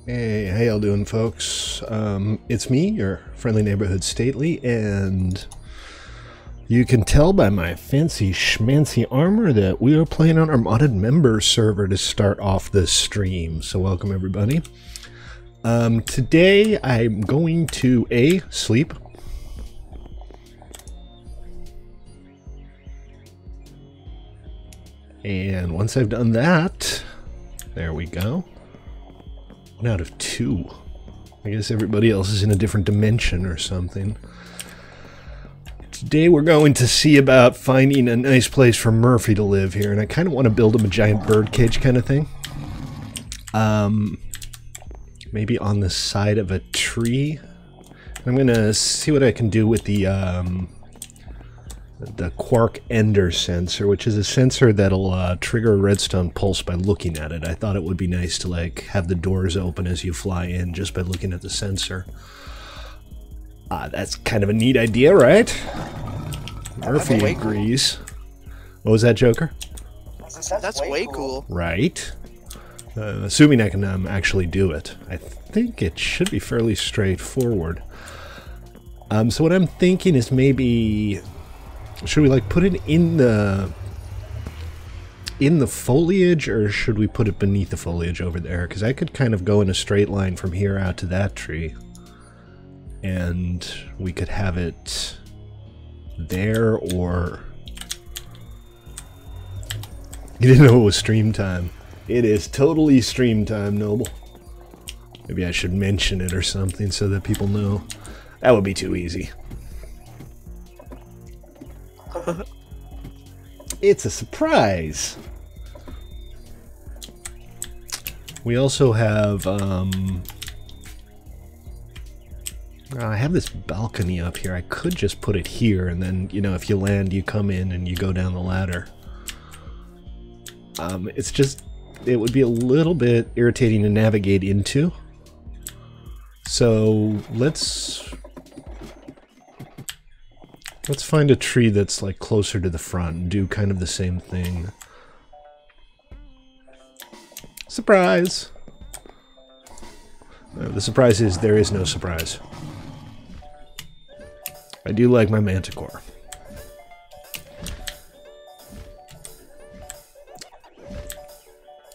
Hey, how y'all doing, folks? It's me, your friendly neighborhood Stately, and you can tell by my fancy schmancy armor that we are playing on our modded members server to start off this stream. So welcome, everybody. Today I'm going to sleep. And once I've done that, there we go. 1 out of 2. I guess everybody else is in a different dimension or something. Today we're going to see about finding a nice place for Murphy to live here, and I kind of want to build him a giant bird cage kind of thing. Maybe on the side of a tree. I'm gonna see what I can do with the Quark Ender sensor, which is a sensor that'll trigger a redstone pulse by looking at it. I thought it would be nice to like have the doors open as you fly in just by looking at the sensor. That's kind of a neat idea, right? Murphy agrees. What was that, Joker? That's way cool. Right. Assuming I can actually do it. I think it should be fairly straightforward. So what I'm thinking is maybe... should we like put it in the foliage, or should we put it beneath the foliage over there? Because I could kind of go in a straight line from here out to that tree. And we could have it there, or... You didn't know it was stream time. It is totally stream time, Noble. Maybe I should mention it or something so that people know. That would be too easy. It's a surprise. We also have, I have this balcony up here. I could just put it here, and then, you know, if you land, you come in and you go down the ladder. It's just, it would be a little bit irritating to navigate into. So let's find a tree that's like closer to the front and do kind of the same thing. Surprise! The surprise is there is no surprise. I do like my Manticore.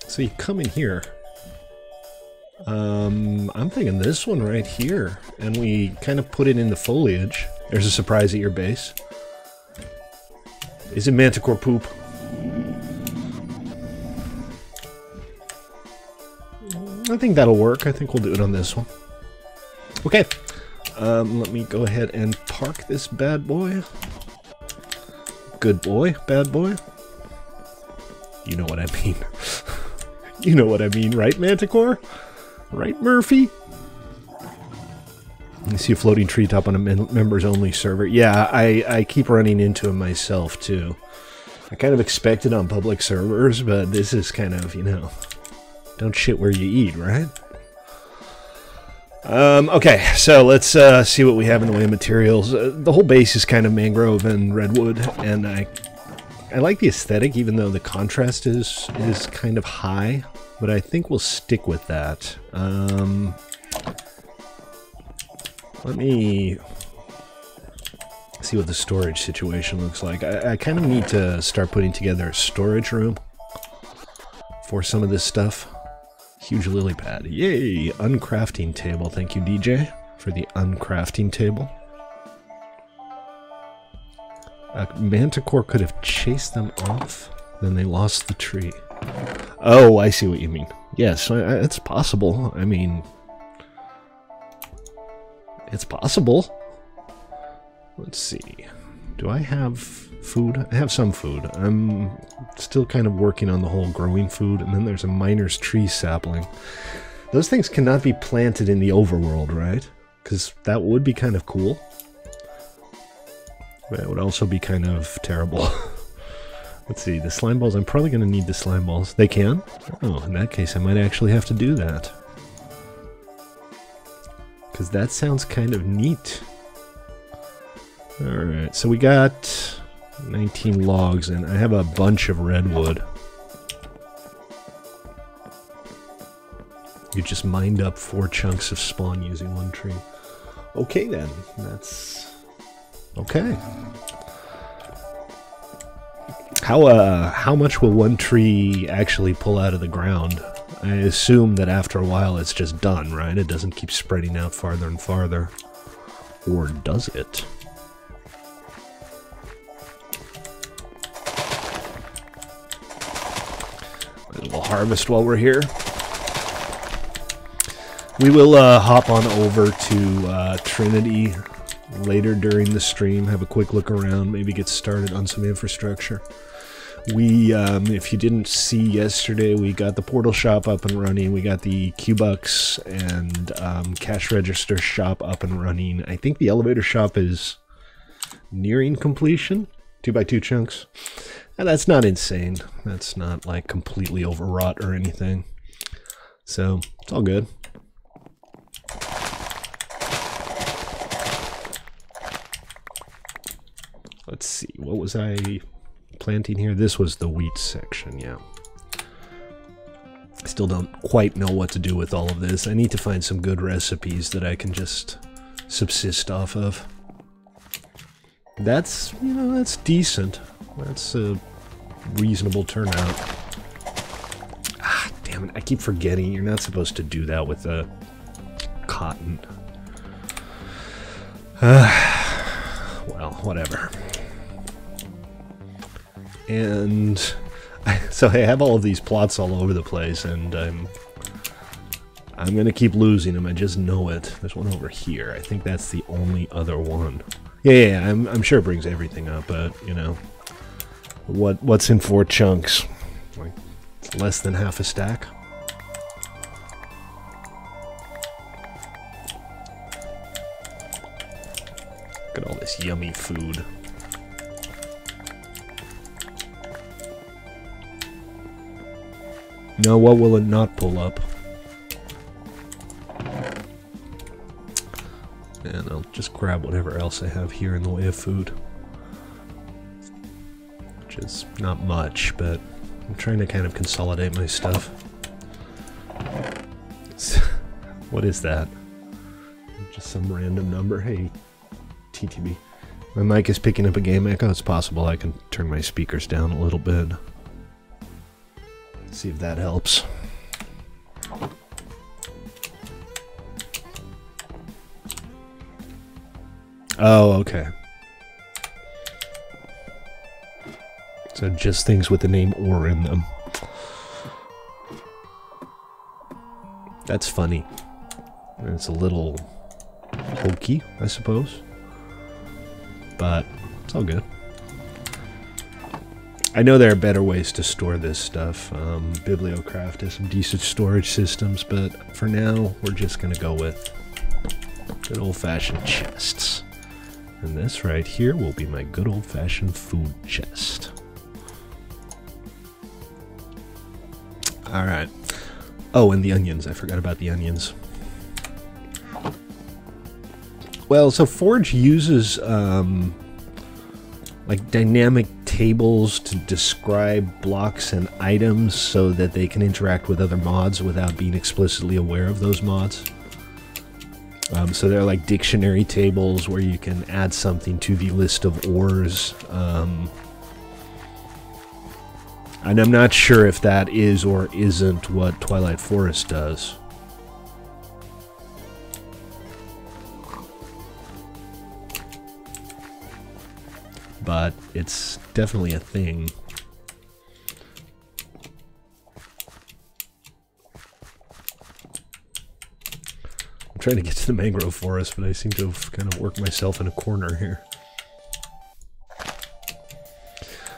So you come in here. I'm thinking this one right here, and we kind of put it in the foliage. There's a surprise at your base. Is it Manticore poop? I think that'll work. I think we'll do it on this one. Okay. Let me go ahead and park this bad boy. Good boy, bad boy. You know what I mean. You know what I mean, right, Manticore? Right, Murphy? You see a floating treetop on a members-only server. Yeah, I keep running into them myself, too. I kind of expect it on public servers, but this is kind of, you know, don't shit where you eat, right? Okay, so let's see what we have in the way of materials. The whole base is kind of mangrove and redwood, and I like the aesthetic, even though the contrast is kind of high, but I think we'll stick with that. Let me see what the storage situation looks like. I kind of need to start putting together a storage room for some of this stuff. Huge lily pad. Yay! Uncrafting table. Thank you, DJ, for the uncrafting table. Manticore could have chased them off, then they lost the tree. Oh, I see what you mean. Yes, it's possible. I mean... it's possible. Let's see. Do I have food? I have some food. I'm still kind of working on the whole growing food, and then there's a miner's tree sapling. Those things cannot be planted in the overworld, right? Because that would be kind of cool. But it would also be kind of terrible. Let's see, the slime balls. I'm probably going to need the slime balls. They can? Oh, in that case, I might actually have to do that. Because that sounds kind of neat. Alright, so we got 19 logs, and I have a bunch of redwood. You just mined up 4 chunks of spawn using 1 tree. Okay then, that's... okay. How much will 1 tree actually pull out of the ground? I assume that after a while it's just done, right? It doesn't keep spreading out farther and farther. Or does it? We'll harvest while we're here. We will hop on over to Trinity later during the stream, have a quick look around, maybe get started on some infrastructure. We, if you didn't see yesterday, we got the portal shop up and running. We got the Q-Bucks and cash register shop up and running. I think the elevator shop is nearing completion. 2x2 chunks. And that's not insane. That's not like completely overwrought or anything. So it's all good. Let's see, what was I planting here? This was the wheat section, yeah. I still don't quite know what to do with all of this. I need to find some good recipes that I can just subsist off of. That's, you know, that's decent. That's a reasonable turnout. Ah, damn it, I keep forgetting. You're not supposed to do that with the cotton. Well, whatever. And so I have all of these plots all over the place, and I'm gonna keep losing them. I just know it. There's one over here. I think that's the only other one. Yeah, I'm sure it brings everything up, but you know, what's in 4 chunks? Like less than half a stack. Look at all this yummy food. Now, what will it not pull up? And I'll just grab whatever else I have here in the way of food. Which is not much, but I'm trying to kind of consolidate my stuff. What is that? Just some random number. Hey, TTB. My mic is picking up a game echo. It's possible I can turn my speakers down a little bit. See if that helps. Oh, okay. So just things with the name "or" in them. That's funny. It's a little hokey, I suppose. But it's all good. I know there are better ways to store this stuff. Bibliocraft has some decent storage systems, but for now, we're just going to go with good old-fashioned chests. And this right here will be my good old-fashioned food chest. Alright. Oh, and the onions. I forgot about the onions. Well, so Forge uses like dynamic tables to describe blocks and items so that they can interact with other mods without being explicitly aware of those mods. So they're like dictionary tables where you can add something to the list of ores. And I'm not sure if that is or isn't what Twilight Forest does. But it's definitely a thing. I'm trying to get to the mangrove forest, but I seem to have kind of worked myself in a corner here.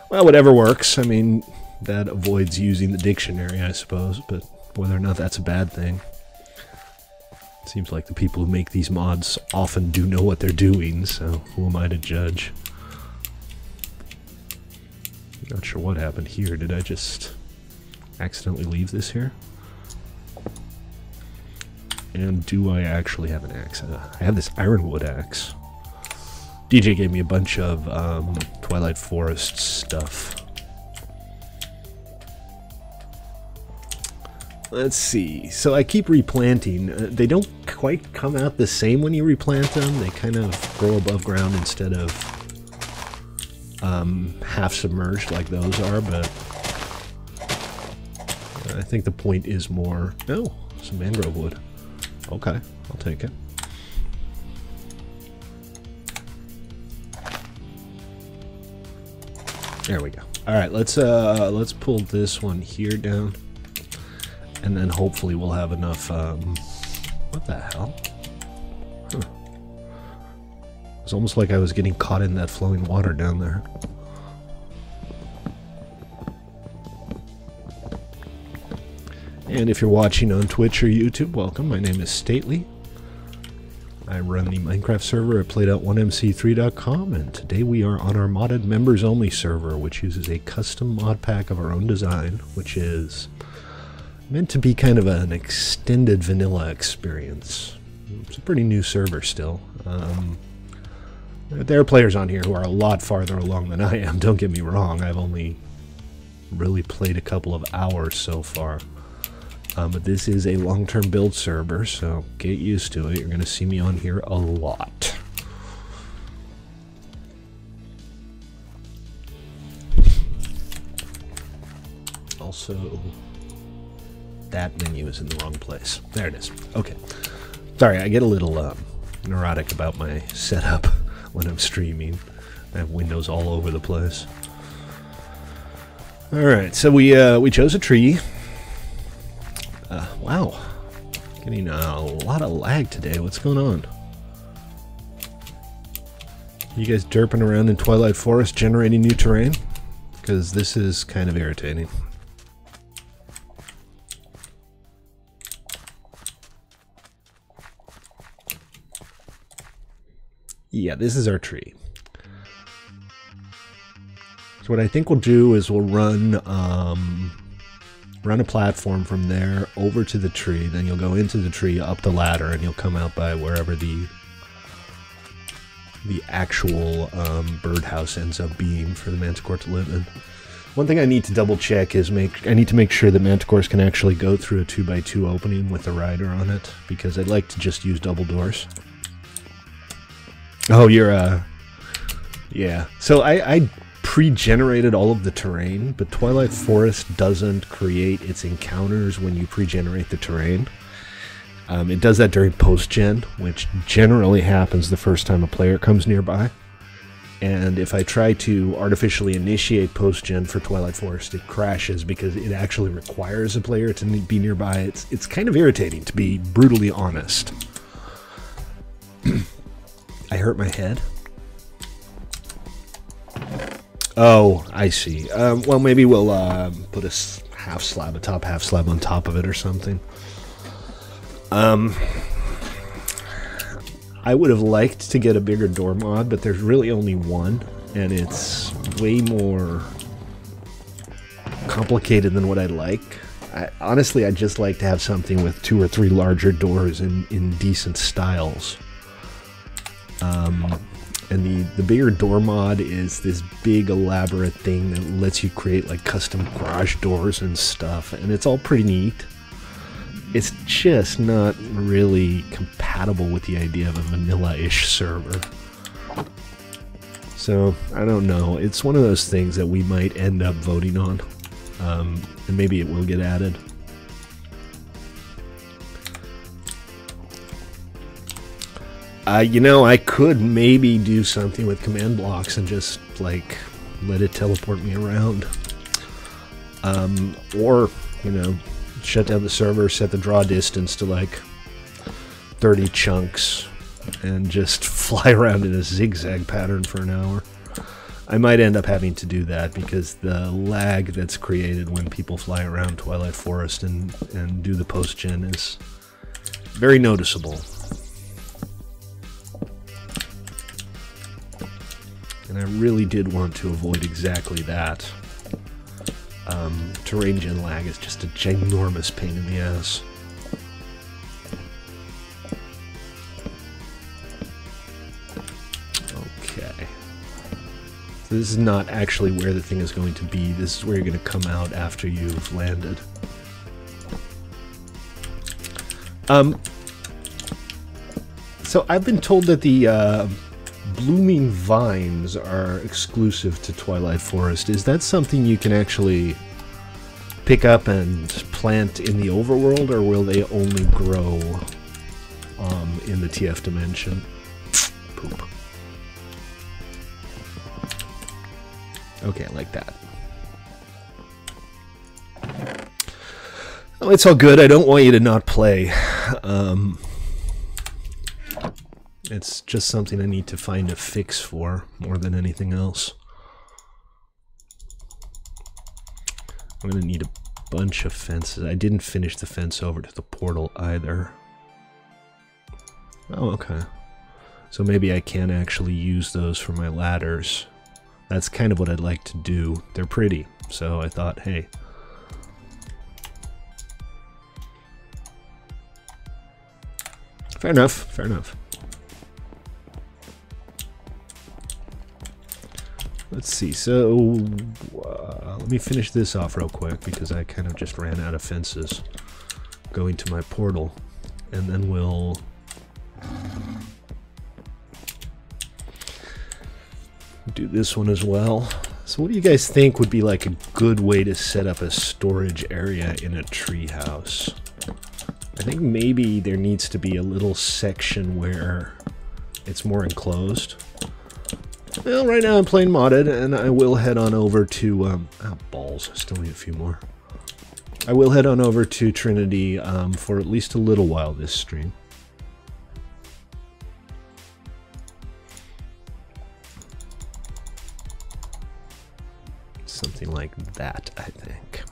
Well, whatever works. I mean, that avoids using the dictionary, I suppose, but whether or not that's a bad thing. It seems like the people who make these mods often do know what they're doing, so who am I to judge? Not sure what happened here. Did I just accidentally leave this here? And do I actually have an axe? I have this ironwood axe. DJ gave me a bunch of Twilight Forest stuff. Let's see. So I keep replanting. They don't quite come out the same when you replant them. They kind of grow above ground instead of half submerged like those are, but I think the point is more... Oh, some mangrove wood. Okay, I'll take it. There we go. All right, let's pull this one here down. And then hopefully we'll have enough, what the hell? Huh. It's almost like I was getting caught in that flowing water down there. And if you're watching on Twitch or YouTube, welcome. My name is Stately. I run the Minecraft server at played.1mc3.com, and today we are on our modded members-only server, which uses a custom mod pack of our own design, which is meant to be kind of an extended vanilla experience. It's a pretty new server still. There are players on here who are a lot farther along than I am, don't get me wrong. I've only really played a couple of hours so far. But this is a long-term build server, so get used to it. You're going to see me on here a lot. Also, that menu is in the wrong place. There it is. Okay. Sorry, I get a little neurotic about my setup when I'm streaming. I have windows all over the place. Alright, so we chose a tree. Wow. Getting a lot of lag today. What's going on? You guys derping around in Twilight Forest generating new terrain? Because this is kind of irritating. Yeah, this is our tree. So what I think we'll do is we'll run a platform from there over to the tree, then you'll go into the tree, up the ladder, and you'll come out by wherever the actual birdhouse ends up being for the manticore to live in. One thing I need to double check is I need to make sure that manticores can actually go through a 2x2 opening with a rider on it, because I'd like to just use double doors. Oh, you're yeah. So I pre-generated all of the terrain, but Twilight Forest doesn't create its encounters when you pre-generate the terrain. It does that during post-gen, which generally happens the first time a player comes nearby. And if I try to artificially initiate post-gen for Twilight Forest, it crashes because it actually requires a player to be nearby. It's kind of irritating, to be brutally honest. I hurt my head. Oh, I see. Well, maybe we'll put a half slab, a top half slab on top of it or something. I would have liked to get a bigger door mod, but there's really only one, and it's way more complicated than what I'd like. Honestly, I'd just like to have something with 2 or 3 larger doors in decent styles. And the bigger door mod is this big elaborate thing that lets you create like custom garage doors and stuff, and it's all pretty neat. It's just not really compatible with the idea of a vanilla-ish server. So, I don't know. It's one of those things that we might end up voting on. And maybe it will get added. You know, I could maybe do something with command blocks and just, like, let it teleport me around. Or, you know, shut down the server, set the draw distance to, like, 30 chunks, and just fly around in a zigzag pattern for an hour. I might end up having to do that, because the lag that's created when people fly around Twilight Forest and do the post-gen is very noticeable. And I really did want to avoid exactly that. Terrain gen lag is just a ginormous pain in the ass. Okay. So this is not actually where the thing is going to be. This is where you're going to come out after you've landed. So I've been told that the blooming vines are exclusive to Twilight Forest. Is that something you can actually pick up and plant in the overworld, or will they only grow in the TF dimension? Poop. Okay, like that. Oh, it's all good. I don't want you to not play. It's just something I need to find a fix for more than anything else. I'm going to need a bunch of fences. I didn't finish the fence over to the portal either. Oh, okay. So maybe I can actually use those for my ladders. That's kind of what I'd like to do. They're pretty, so I thought, hey. Fair enough, fair enough. Let's see, so let me finish this off real quick because I kind of just ran out of fences going to my portal, and then we'll do this one as well. So what do you guys think would be like a good way to set up a storage area in a treehouse? I think maybe there needs to be a little section where it's more enclosed. Well, right now I'm playing modded, and I will head on over to, balls, I still need a few more. I will head on over to Trinity for at least a little while this stream. Something like that, I think.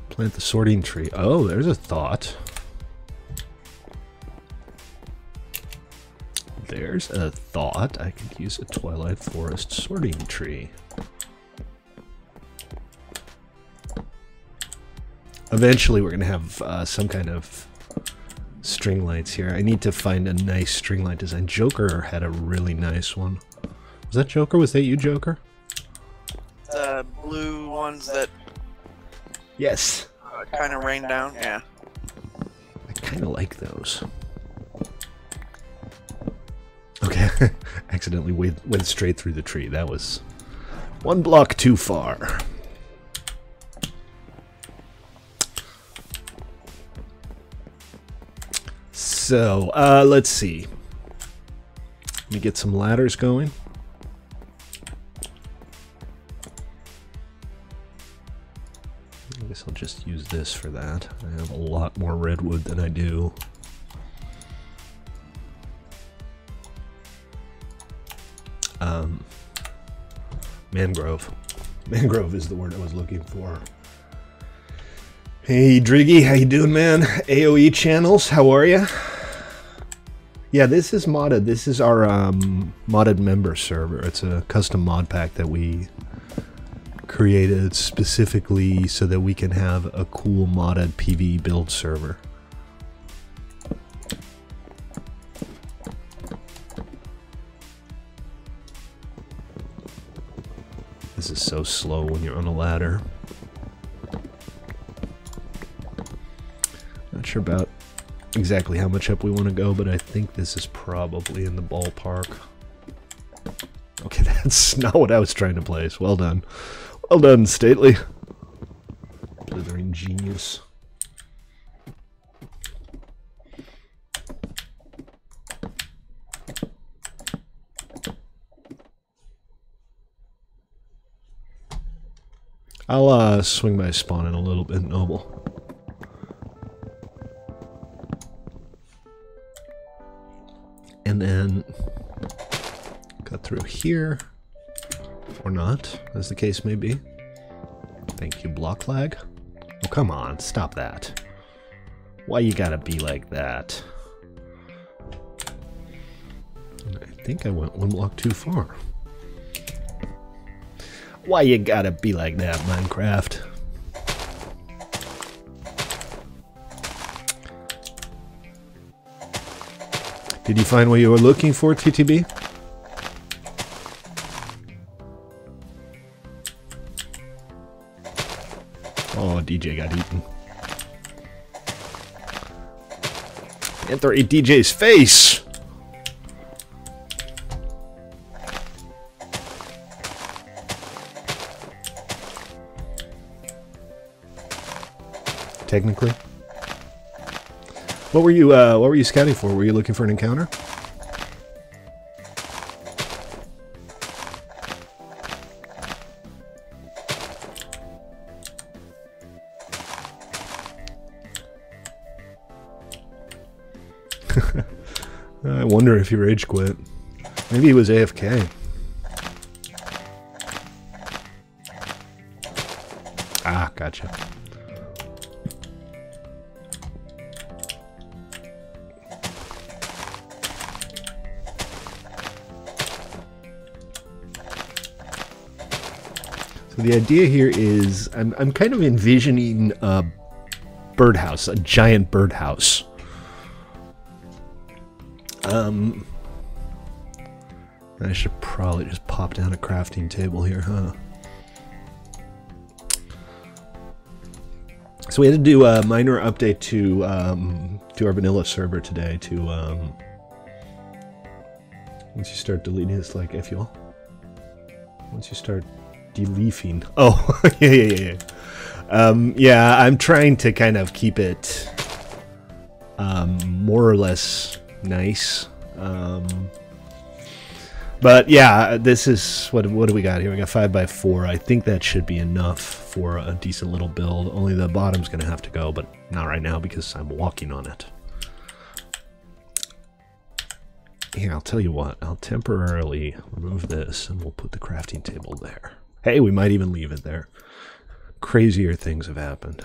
Plant the sorting tree. Oh, there's a thought. There's a thought. I could use a Twilight Forest sorting tree. Eventually, we're going to have some kind of string lights here. I need to find a nice string light design. Joker had a really nice one. Was that Joker? Was that you, Joker? The blue ones that Yes. kind of rain down, yeah. I kind of like those. Okay, accidentally went straight through the tree. That was one block too far. So, let's see. Let me get some ladders going. I guess I'll just use this for that. I have a lot more redwood than I do. Mangrove. Mangrove is the word I was looking for. Hey Driggy, how you doing, man? AOE channels, how are ya? Yeah, this is modded. This is our modded member server. It's a custom mod pack that we created specifically so that we can have a cool modded PvE build server. This is so slow when you're on a ladder. Not sure about exactly how much up we want to go, but I think this is probably in the ballpark. Okay, that's not what I was trying to place. Well done. Well done, Stately. Blithering genius. I'll swing by spawn in a little bit, Noble. And then cut through here, or not, as the case may be. Thank you, block lag. Oh, come on, stop that. Why you gotta be like that? I think I went one block too far. Why you gotta be like that, Minecraft? Did you find what you were looking for, TTB? DJ got eaten. Panther ate DJ's face! Technically. What were you scouting for? Were you looking for an encounter? I wonder if he rage quit. Maybe he was AFK. Ah, gotcha. So the idea here is I'm kind of envisioning a birdhouse, a giant birdhouse. I should probably just pop down a crafting table here, huh? So we had to do a minor update to our vanilla server today. To once you start deleting this, like if you'll, once you start deleafing. Oh, yeah. Yeah, I'm trying to kind of keep it more or less nice. But yeah, this is what do we got here? We got 5x4. I think that should be enough for a decent little build. Only the bottom's gonna have to go, but not right now because I'm walking on it. Here, I'll tell you what. I'll temporarily remove this, and we'll put the crafting table there. Hey, we might even leave it there. Crazier things have happened.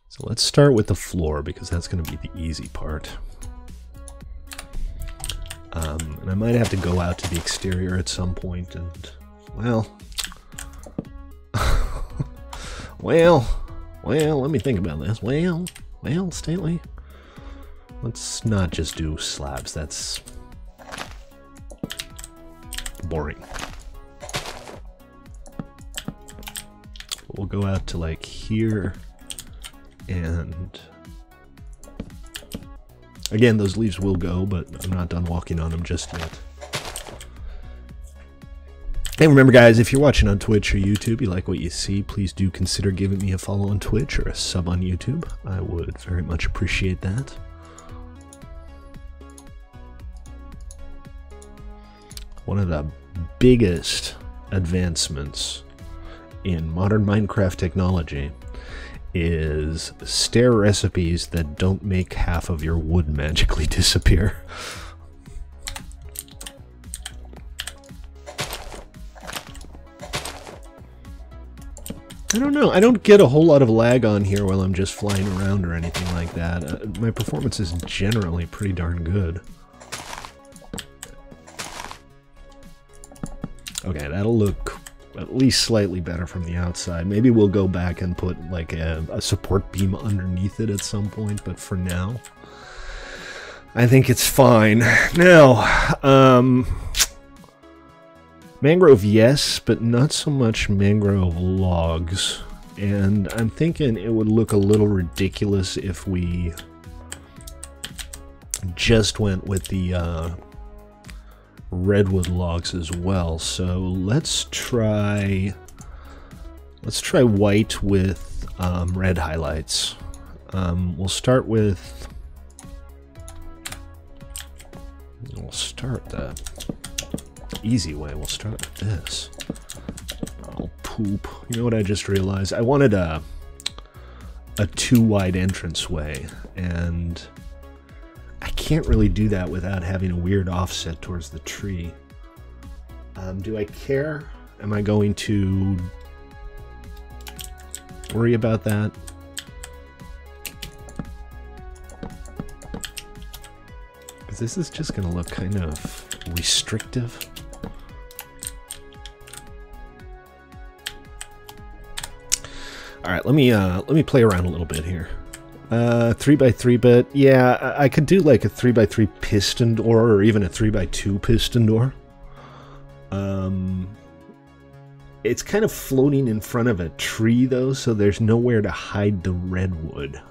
So let's start with the floor, because that's going to be the easy part. And I might have to go out to the exterior at some point, and, well... well, let me think about this. Well, Stately, let's not just do slabs. That's boring. We'll go out to, like, here, and... again, those leaves will go, but I'm not done walking on them just yet. Hey, remember guys, if you're watching on Twitch or YouTube, you like what you see, please do consider giving me a follow on Twitch or a sub on YouTube. I would very much appreciate that. One of the biggest advancements in modern Minecraft technology is stair recipes that don't make half of your wood magically disappear. I don't know. I don't get a whole lot of lag on here while I'm just flying around or anything like that. My performance is generally pretty darn good. Okay, that'll look at least slightly better from the outside. Maybe we'll go back and put like a support beam underneath it at some point, but for now, I think it's fine. Now, mangrove, yes, but not so much mangrove logs. And I'm thinking it would look a little ridiculous if we just went with the redwood logs as well. So let's try white with red highlights. We'll start the easy way. We'll start with this. Oh, poop. You know what I just realized? I wanted a too wide entranceway, and I can't really do that without having a weird offset towards the tree. Do I care? Am I going to worry about that? Because this is just going to look kind of restrictive. All right, let me play around a little bit here. 3x3 bit, yeah, I could do like a 3x3 piston door, or even a 3x2 piston door. It's kind of floating in front of a tree, though, so there's nowhere to hide the redwood.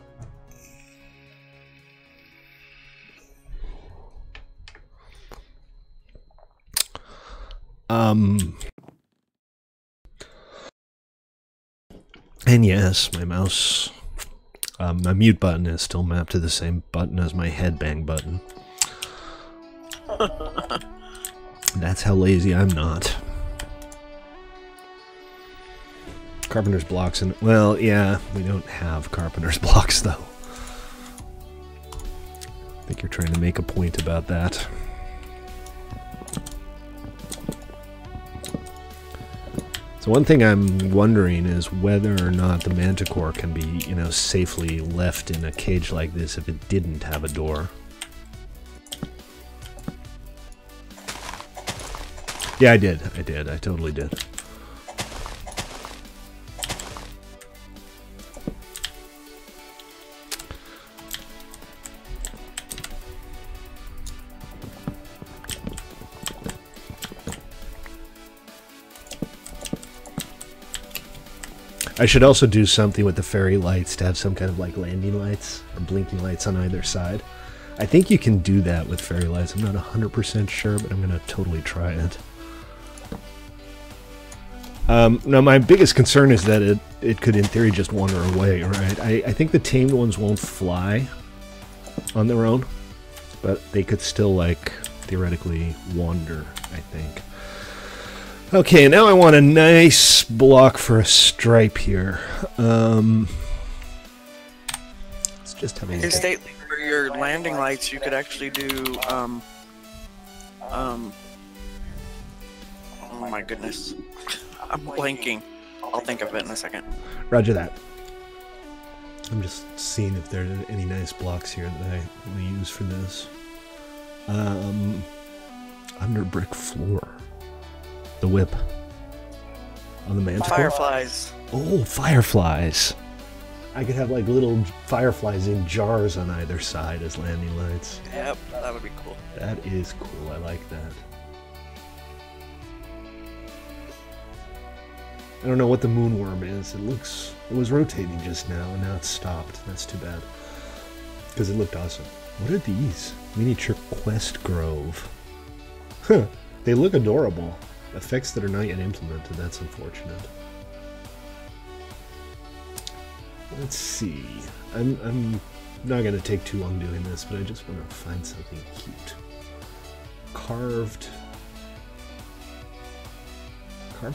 And yes, my mouse, my mute button is still mapped to the same button as my headbang button. That's how lazy I'm not. Carpenter's blocks and, well, yeah, we don't have carpenter's blocks, though. I think you're trying to make a point about that. So one thing I'm wondering is whether or not the manticore can be, you know, safely left in a cage like this if it didn't have a door. Yeah, I did. I totally did. I should also do something with the fairy lights to have some kind of like landing lights or blinking lights on either side. I think you can do that with fairy lights. I'm not 100% sure, but I'm going to totally try it. Now, my biggest concern is that it could, in theory, just wander away, right? I think the tamed ones won't fly on their own, but they could still, like, theoretically wander, I think. Okay, now I want a nice block for a stripe here. Let's just have a look. Hey, Stately, for your landing lights, you could actually do, oh my goodness. I'm blanking. I'll think of it in a second. Roger that. I'm just seeing if there are any nice blocks here that I want to use for this. Under brick floor. The whip. On the manticore. Fireflies. Oh, fireflies. I could have like little fireflies in jars on either side as landing lights. Yep, that would be cool. That is cool. I like that. I don't know what the moonworm is. It was rotating just now, and now it's stopped. That's too bad. Because it looked awesome. What are these? Miniature Quest Grove. Huh. They look adorable. Effects that are not yet implemented. That's unfortunate. Let's see. I'm not going to take too long doing this, but I just want to find something cute. Carved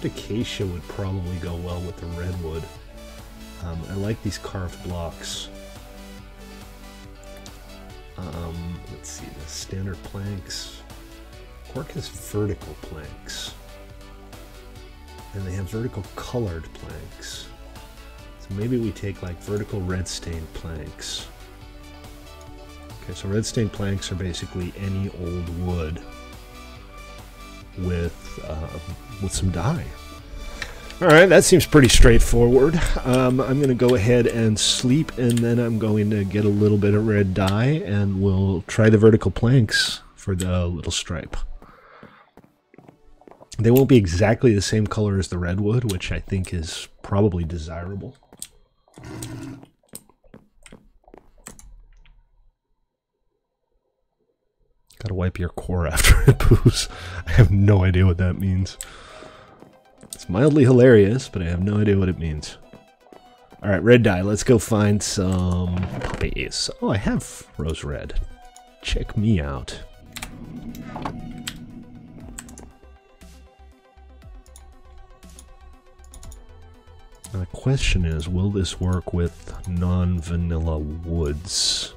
acacia would probably go well with the redwood. I like these carved blocks. Let's see, the standard planks. Cork has vertical planks. And they have vertical colored planks. So maybe we take like vertical red stained planks. Okay, so red stained planks are basically any old wood with some dye. Alright, that seems pretty straightforward. I'm going to go ahead and sleep, and then I'm going to get a little bit of red dye, and we'll try the vertical planks for the little stripe. They won't be exactly the same color as the redwood, which I think is probably desirable. Gotta wipe your core after it poos. I have no idea what that means. It's mildly hilarious, but I have no idea what it means. Alright, red dye. Let's go find some puppies. Oh, I have rose red. Check me out. Now the question is, will this work with non-vanilla woods?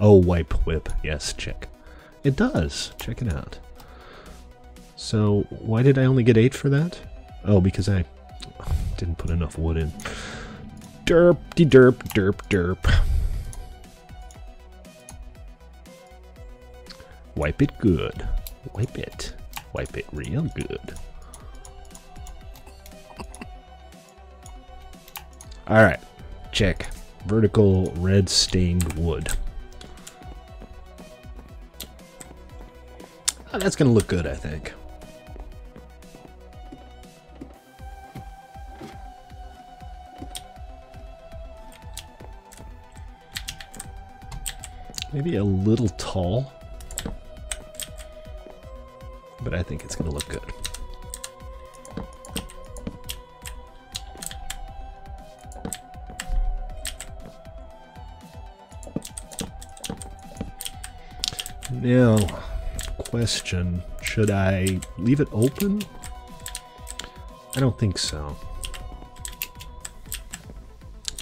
Oh, wipe whip. Yes, check. It does. Check it out. So, why did I only get 8 for that? Oh, because I didn't put enough wood in. Derp-de-derp, derp-derp. Wipe it good. Wipe it. Wipe it real good. Alright. Check. Vertical red stained wood. Oh, that's going to look good, I think. Maybe a little tall. But I think it's going to look good. Now, question, should I leave it open? I don't think so.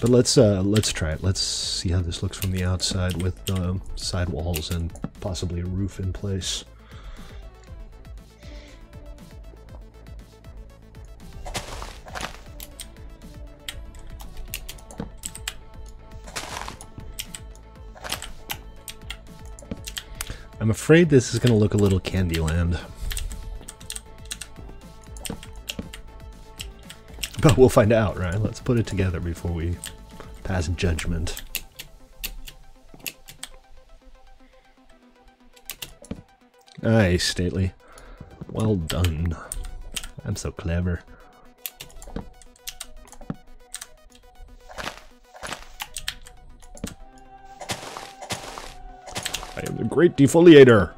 But let's try it. Let's see how this looks from the outside with side walls and possibly a roof in place. I'm afraid this is going to look a little Candyland. But we'll find out, right? Let's put it together before we pass judgment. Aye, Stately. Well done. I'm so clever. I am the great defoliator.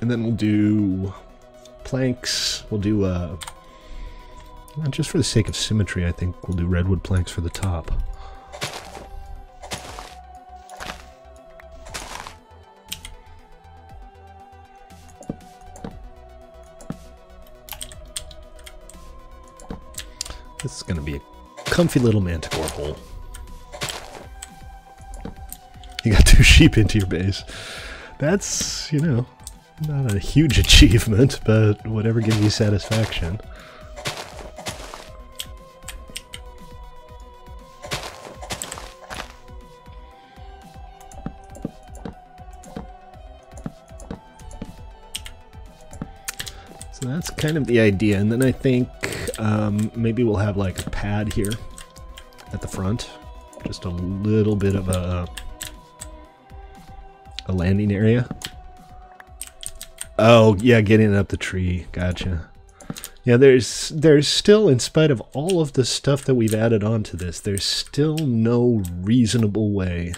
And then we'll do planks. We'll do, just for the sake of symmetry, I think we'll do redwood planks for the top. This is going to be a comfy little manticore hole. You got 2 sheep into your base. That's, you know, not a huge achievement, but whatever gives you satisfaction. So that's kind of the idea, and then I think maybe we'll have like a pad here at the front. Just a little bit of a landing area. Oh, yeah, getting it up the tree. Gotcha. Yeah, there's still, in spite of all of the stuff that we've added onto this, there's still no reasonable way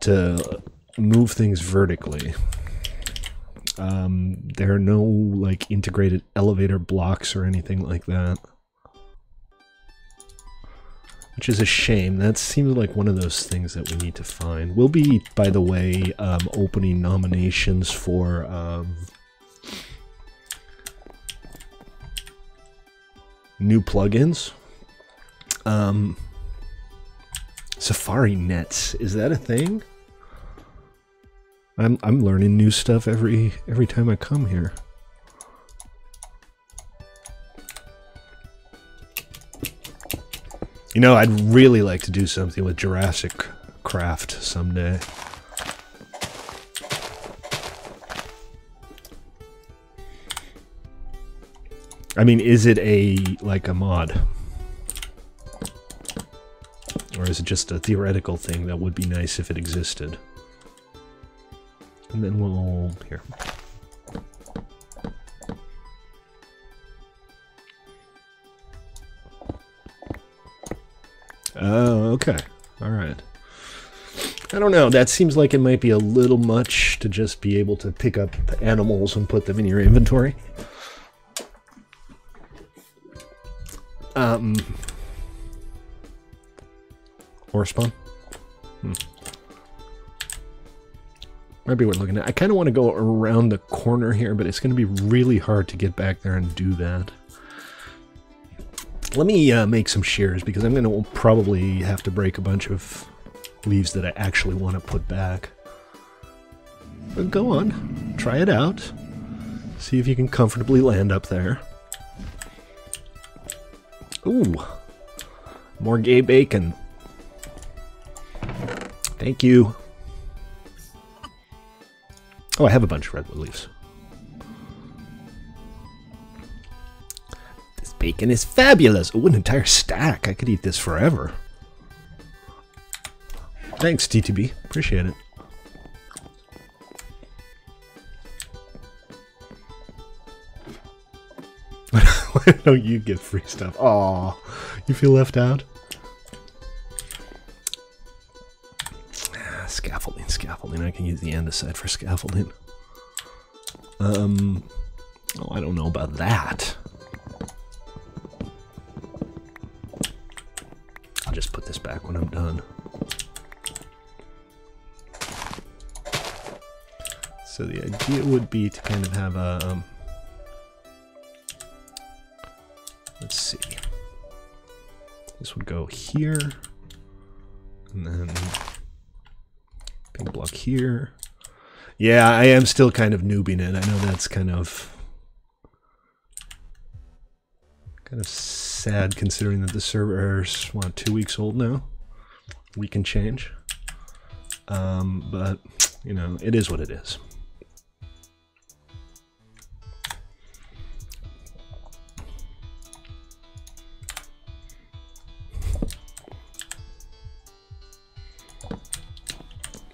to move things vertically. There are no, like, integrated elevator blocks or anything like that. Which is a shame. That seems like one of those things that we need to find. We'll be, by the way, opening nominations for new plugins. Safari Nets, is that a thing? I'm learning new stuff every time I come here. You know, I'd really like to do something with Jurassic Craft someday. I mean, is it like a mod? Or is it just a theoretical thing that would be nice if it existed? And then we'll... here. Oh, okay. Alright. I don't know, that seems like it might be a little much to just be able to pick up animals and put them in your inventory. Or spawn? Maybe we're looking at... I kind of want to go around the corner here, but it's going to be really hard to get back there and do that. Let me make some shears, because I'm going to probably have to break a bunch of leaves that I actually want to put back. But go on, try it out. See if you can comfortably land up there. Ooh, more gay bacon. Thank you. Oh, I have a bunch of redwood leaves. This bacon is fabulous. Oh, an entire stack. I could eat this forever. Thanks, TTB. Appreciate it. Why don't you get free stuff? Aw, you feel left out? Scaffolding, scaffolding. I can use the andesite for scaffolding. Oh, I don't know about that. I'll just put this back when I'm done. So the idea would be to kind of have a... let's see. This would go here. And then... big block here. Yeah, I am still kind of noobing it. I know that's kind of sad considering that the server's, what, 2 weeks old now? We can change. But, you know, it is what it is.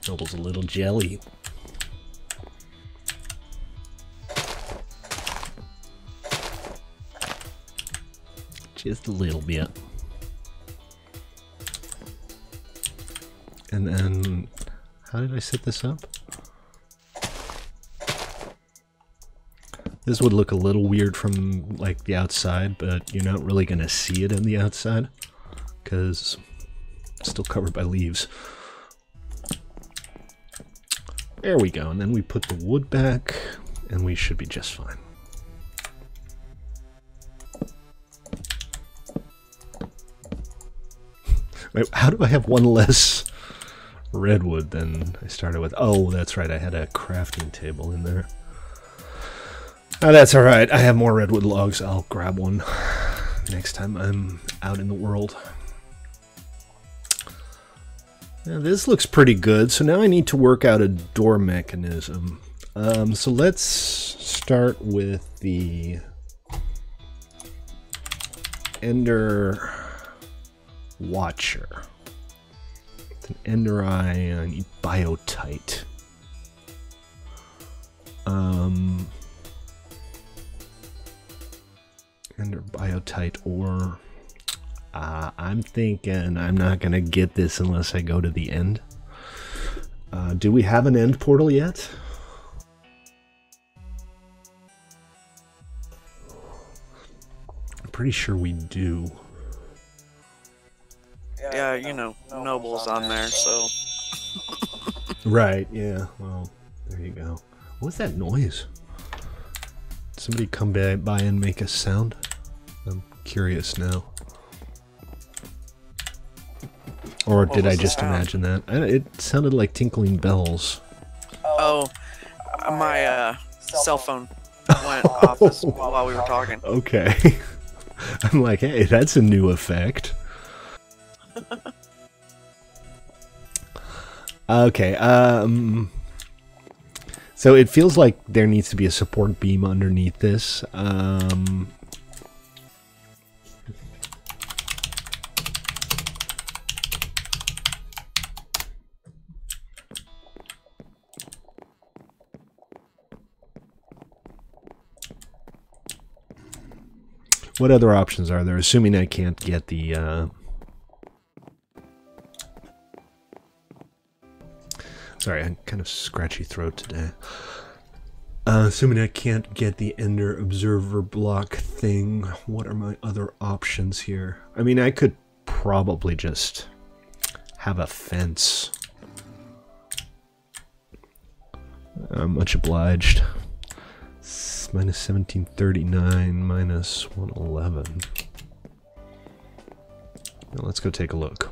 Noble's a little jelly. Just a little bit. And then, how did I set this up? This would look a little weird from like the outside, but you're not really gonna see it on the outside because it's still covered by leaves. There we go, and then we put the wood back, and we should be just fine. Wait, how do I have one less redwood than I started with? Oh, that's right, I had a crafting table in there. Oh, that's alright, I have more redwood logs. I'll grab one next time I'm out in the world. Now, this looks pretty good, so now I need to work out a door mechanism. So let's start with the Ender Watcher. It's an Ender Eye and Biotite. Ender Biotite ore. I'm thinking I'm not going to get this unless I go to the end. Do we have an end portal yet? I'm pretty sure we do. Yeah, you know, Noble's on there, so... Right, yeah, well, there you go. What's that noise? Did somebody come by and make a sound? I'm curious now. Or did I just imagine that? It sounded like tinkling bells. Oh, my cell phone went off while we were talking. Okay. I'm like, hey, that's a new effect. Okay, so it feels like there needs to be a support beam underneath this. What other options are there, assuming I can't get the, Sorry, I'm kind of scratchy throat today. Assuming I can't get the Ender Observer block thing, what are my other options here? I mean, I could probably just have a fence. Much obliged. Minus 1739, minus 111. Now let's go take a look.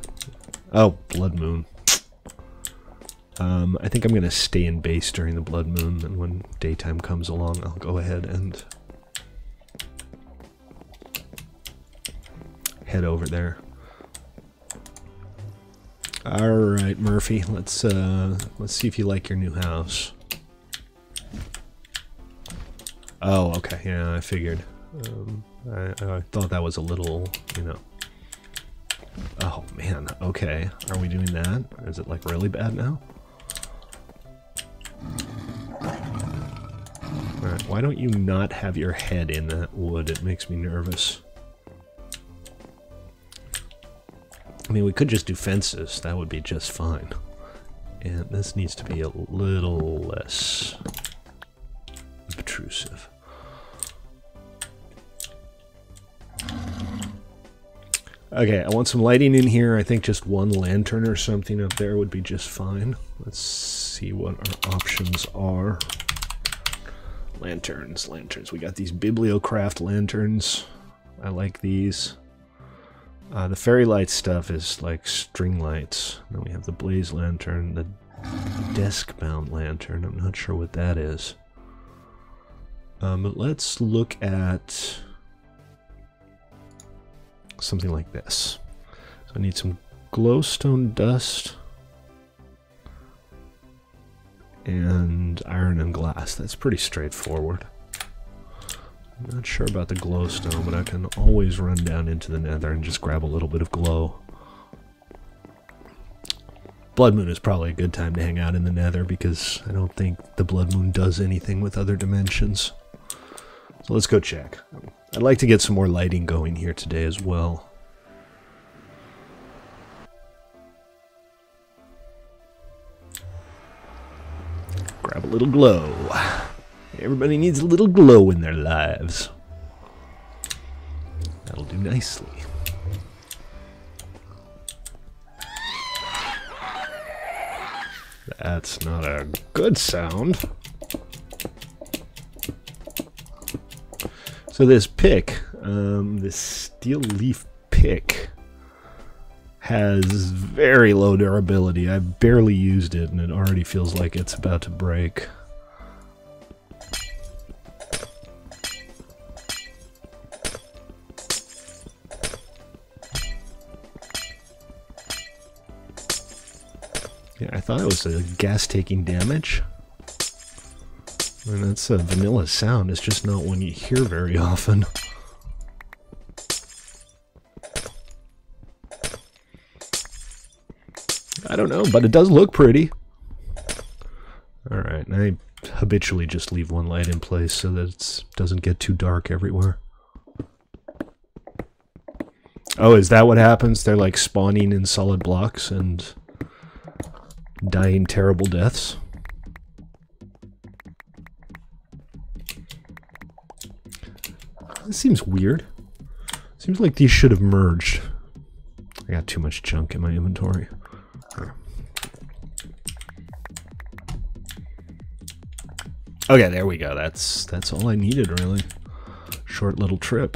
Oh, Blood Moon. I think I'm going to stay in base during the Blood Moon, and when daytime comes along, I'll go ahead and head over there. Alright, Murphy, let's see if you like your new house. Oh, okay, yeah, I figured. I thought that was a little, you know... Oh, man, okay. Are we doing that? Is it, like, really bad now? Alright, why don't you not have your head in that wood? It makes me nervous. I mean, we could just do fences. That would be just fine. And this needs to be a little less obtrusive. Okay, I want some lighting in here. I think just one lantern or something up there would be just fine. Let's see what our options are. Lanterns, lanterns. We got these Bibliocraft lanterns. I like these. The fairy light stuff is like string lights. Then we have the blaze lantern, the desk mount lantern. I'm not sure what that is. But let's look at something like this. So I need some glowstone dust and iron and glass. That's pretty straightforward. I'm not sure about the glowstone, but I can always run down into the nether and just grab a little bit of glow. Blood Moon is probably a good time to hang out in the nether because I don't think the Blood Moon does anything with other dimensions. So let's go check. I'd like to get some more lighting going here today as well. Grab a little glow. Everybody needs a little glow in their lives. That'll do nicely. That's not a good sound. So this pick, this steel leaf pick, has very low durability. I barely used it and it already feels like it's about to break. Yeah, I thought it was a gas taking damage. I mean, that's a vanilla sound. It's just not one you hear very often. I don't know, but it does look pretty. Alright, and I habitually just leave one light in place so that it doesn't get too dark everywhere. Oh, is that what happens? They're like spawning in solid blocks and dying terrible deaths? This seems weird. Seems like these should have merged. I got too much junk in my inventory. Okay, there we go. That's all I needed, really. Short little trip.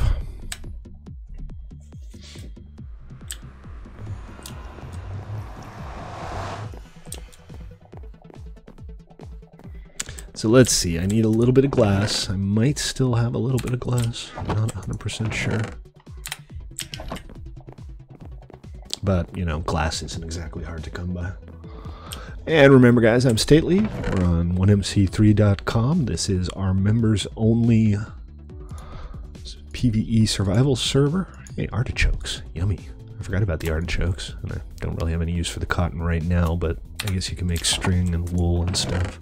So let's see, I need a little bit of glass. I might still have a little bit of glass. I'm not 100% sure. But, you know, glass isn't exactly hard to come by. And remember, guys, I'm Stately. We're on 1mc3.com. This is our members-only PvE survival server. Hey, artichokes. Yummy. I forgot about the artichokes. And I don't really have any use for the cotton right now, but I guess you can make string and wool and stuff.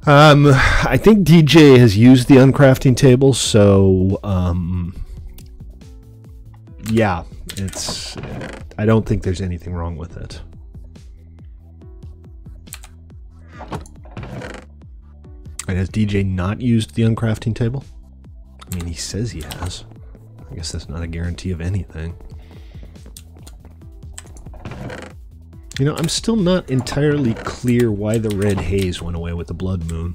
I think DJ has used the uncrafting table, so yeah, I don't think there's anything wrong with it. And has DJ not used the uncrafting table? I mean, he says he has. I guess that's not a guarantee of anything. You know, I'm still not entirely clear why the red haze went away with the Blood Moon.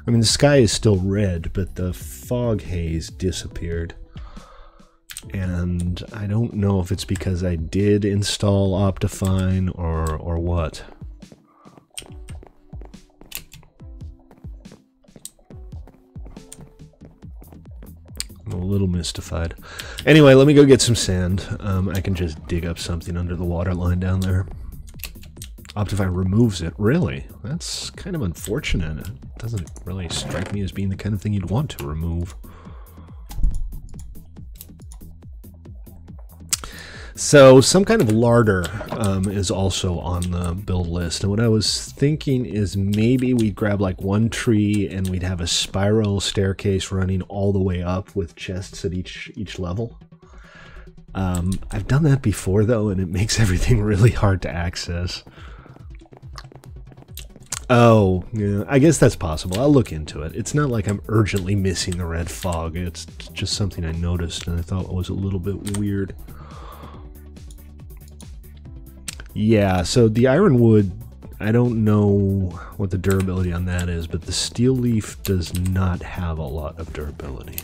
I mean, the sky is still red, but the fog haze disappeared. And I don't know if it's because I did install Optifine or what. I'm a little mystified. Anyway, let me go get some sand. I can just dig up something under the water line down there. Optifine removes it. Really? That's kind of unfortunate. It doesn't really strike me as being the kind of thing you'd want to remove. So some kind of larder is also on the build list. And what I was thinking is maybe we'd grab like one tree and we'd have a spiral staircase running all the way up with chests at each level. I've done that before though, and it makes everything really hard to access. Oh, yeah, I guess that's possible. I'll look into it. It's not like I'm urgently missing the red fog. It's just something I noticed and I thought was a little bit weird. Yeah, so the ironwood, I don't know what the durability on that is, but the steel leaf does not have a lot of durability.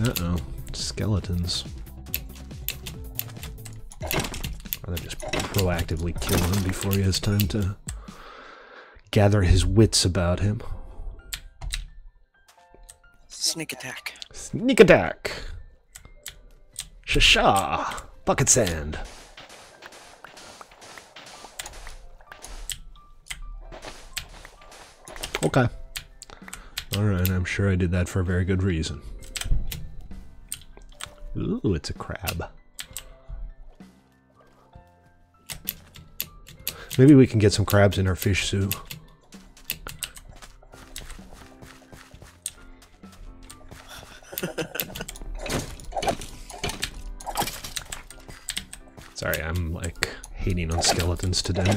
Uh-oh, skeletons. Or they just proactively kill him before he has time to gather his wits about him. Sneak attack. Sneak attack! Shasha! Bucket sand! Okay. Alright, I'm sure I did that for a very good reason. Ooh, it's a crab. Maybe we can get some crabs in our fish soup. Sorry, I'm like hating on skeletons today.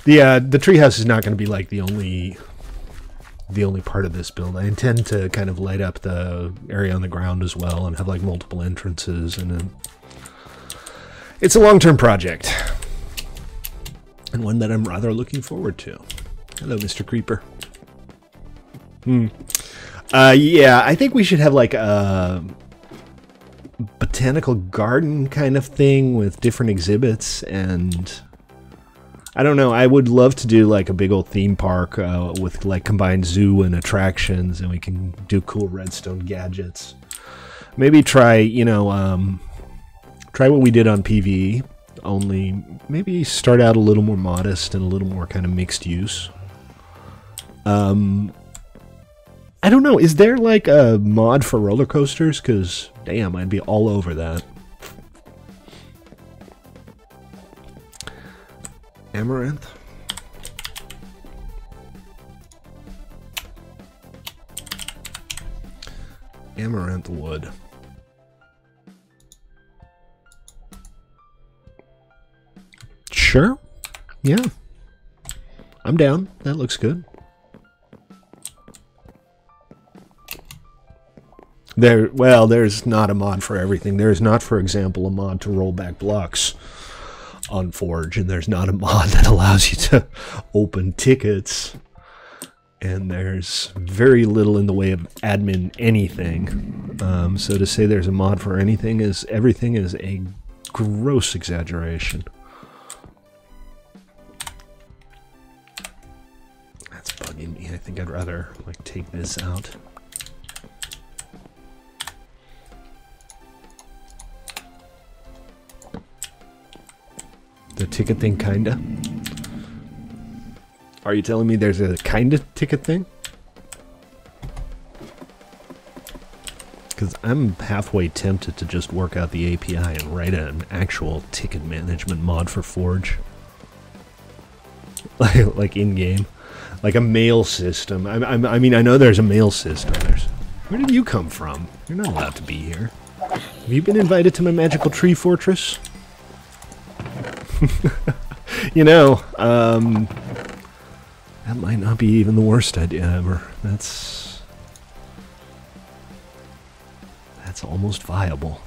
The treehouse is not going to be like the only part of this build. I intend to kind of light up the area on the ground as well and have like multiple entrances, and it's a long-term project and one that I'm rather looking forward to. Hello, Mr. Creeper. Yeah, I think we should have like a botanical garden kind of thing with different exhibits, and I don't know, I would love to do like a big old theme park with like combined zoo and attractions, and we can do cool redstone gadgets. Maybe try, you know, try what we did on PvE, only maybe start out a little more modest and a little more kind of mixed use. I don't know, is there like a mod for roller coasters? Because, damn, I'd be all over that. Amaranth. Amaranth wood. Sure. Yeah. I'm down. That looks good. There's not a mod for everything. There's not, for example, a mod to roll back blocks on Forge, and there's not a mod that allows you to open tickets, and there's very little in the way of admin anything. So to say there's a mod for everything is a gross exaggeration. That's bugging me. I think I'd rather like take this out. The ticket thing, kinda? Are you telling me there's a kinda ticket thing? Because I'm halfway tempted to just work out the API and write an actual ticket management mod for Forge. Like in-game. Like a mail system. I mean, I know there's a mail system. Where did you come from? You're not allowed to be here. Have you been invited to my magical tree fortress? You know, that might not be even the worst idea ever. That's almost viable.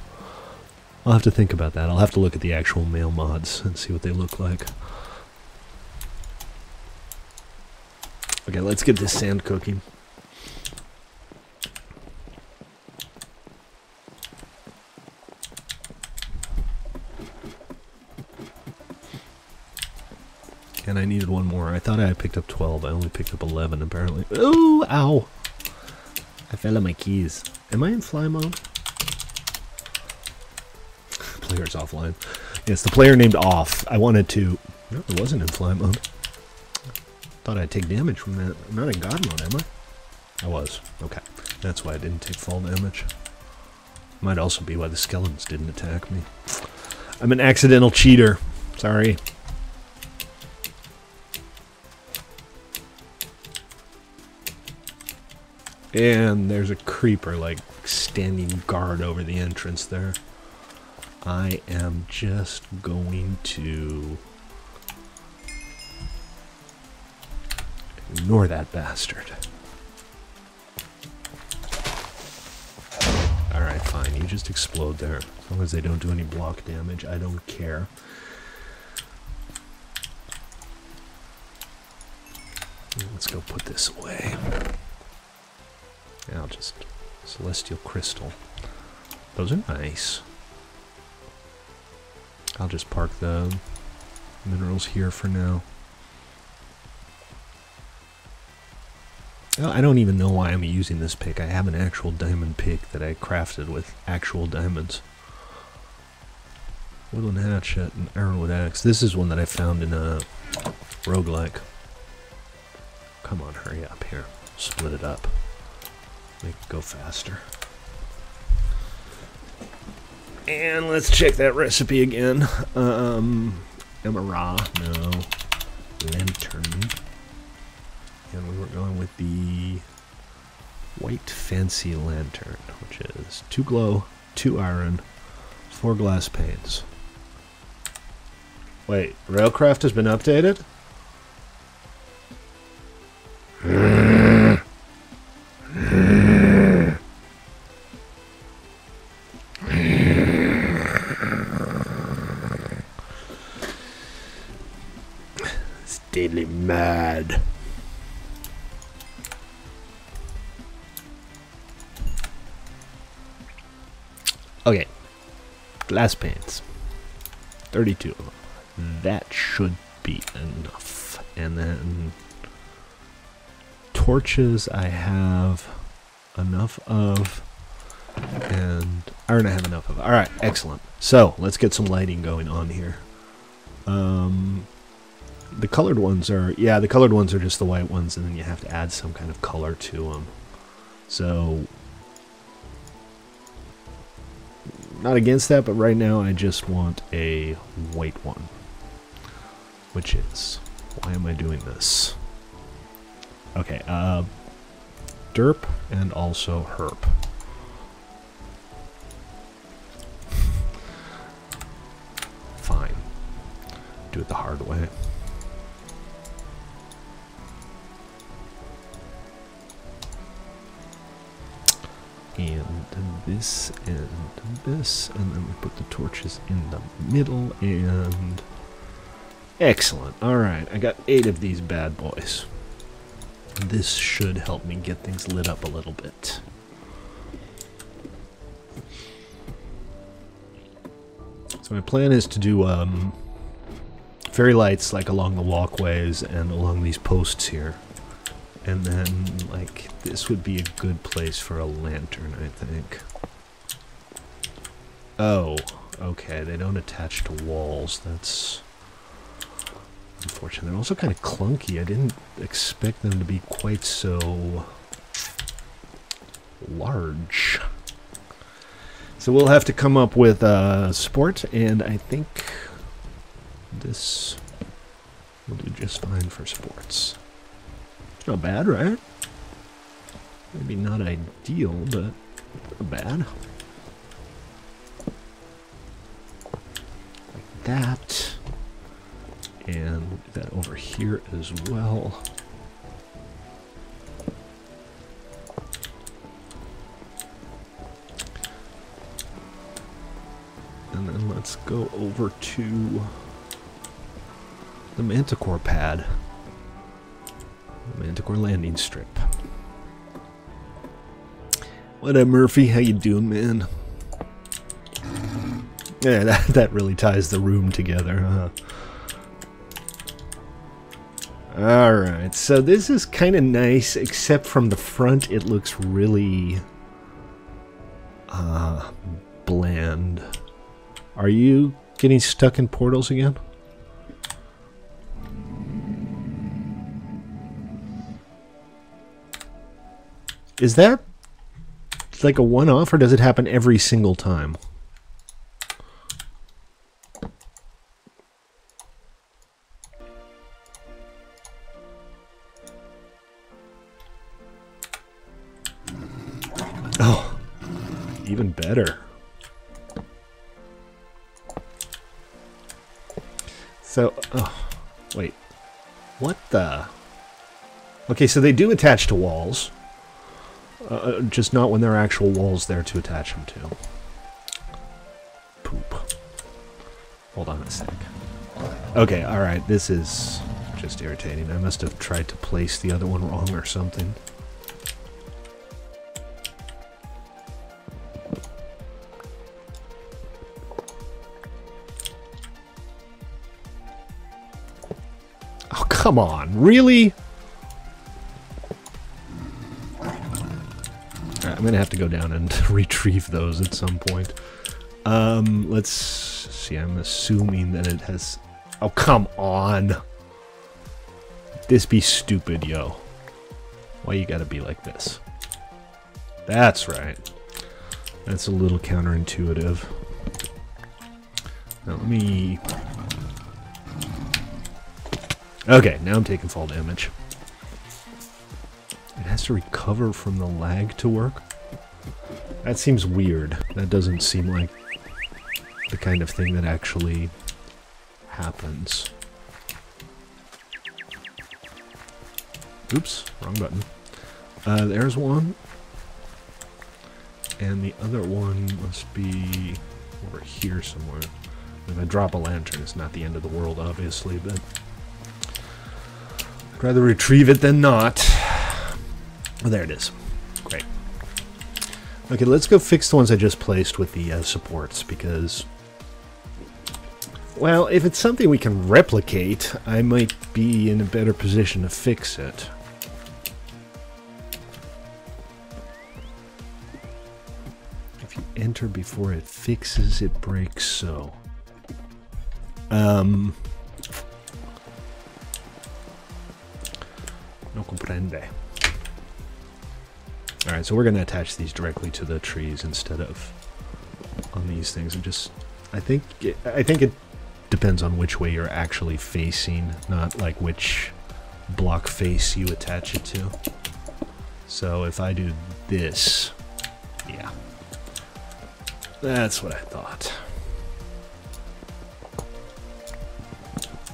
I'll have to think about that. I'll have to look at the actual mail mods and see what they look like. Okay, let's get this sand cooking. And I needed one more. I thought I picked up 12. I only picked up 11, apparently. Ooh, ow! I fell on my keys. Am I in fly mode? Player's offline. Yes, the player named off. I wanted to... No, it wasn't in fly mode. Thought I'd take damage from that. I'm not in god mode, am I? I was. Okay. That's why I didn't take fall damage. Might also be why the skeletons didn't attack me. I'm an accidental cheater. Sorry. And there's a creeper, like, standing guard over the entrance there. I am just going to ignore that bastard. Alright, fine. You just explode there. As long as they don't do any block damage, I don't care. Let's go put this away. Now just celestial crystal. Those are nice. I'll just park the minerals here for now. I don't even know why I'm using this pick. I have an actual diamond pick that I crafted with actual diamonds. Woodland hatchet and ironwood axe. This is one that I found in a roguelike. Come on, hurry up here. Split it up. Make it go faster. And let's check that recipe again. Emerald, no. Lantern. And we were going with the white fancy lantern, which is 2 glow, 2 iron, 4 glass panes. Wait, Railcraft has been updated? It's deadly mad. Okay, glass panes, 32 of them. That should be enough. And then torches I have enough of, and iron I have enough of. All right, excellent. So let's get some lighting going on here. The colored ones are, yeah, the colored ones are just the white ones, and then you have to add some kind of color to them. So not against that, but right now I just want a white one. Which is, why am I doing this? Okay, derp and also herp. Fine. Do it the hard way. And this, and this, and then we put the torches in the middle, and excellent. Alright, I got 8 of these bad boys. This should help me get things lit up a little bit. So my plan is to do fairy lights like along the walkways and along these posts here. And then, like, this would be a good place for a lantern, I think. Oh, okay, they don't attach to walls. That's unfortunate. They're also kind of clunky. I didn't expect them to be quite so large. So we'll have to come up with support, and I think this will do just fine for supports. Not bad, right? Maybe not ideal, but not bad. Like that. And that over here as well. And then let's go over to the Manticore pad. Manticore landing strip. What up, Murphy? How you doing, man? Yeah, that really ties the room together, huh? Alright, so this is kind of nice, except from the front it looks really bland. Are you getting stuck in portals again? Is that like a one-off, or does it happen every single time? even better. So, oh, wait. What the? Okay, so they do attach to walls. Just not when there are actual walls there to attach them to. Poop. Hold on a sec. Okay, alright, this is just irritating. I must have tried to place the other one wrong or something. Oh, come on, really? Alright, I'm gonna have to go down and retrieve those at some point. Let's see, I'm assuming that it has... Oh, come on! This be stupid, yo. Why you gotta be like this? That's right. That's a little counterintuitive. Now let me... Okay, now I'm taking fall damage. It has to recover from the lag to work? That seems weird. That doesn't seem like the kind of thing that actually happens. Oops, wrong button. There's one. And the other one must be over here somewhere. If I drop a lantern, it's not the end of the world, obviously, but... I'd rather retrieve it than not. Oh, there it is. Great. Okay, let's go fix the ones I just placed with the supports, because... Well, if it's something we can replicate, I might be in a better position to fix it. If you enter before it fixes, it breaks so. No comprende. Alright, so we're going to attach these directly to the trees instead of on these things. And just, I think it depends on which way you're actually facing, not like which block face you attach it to. So if I do this, yeah. That's what I thought.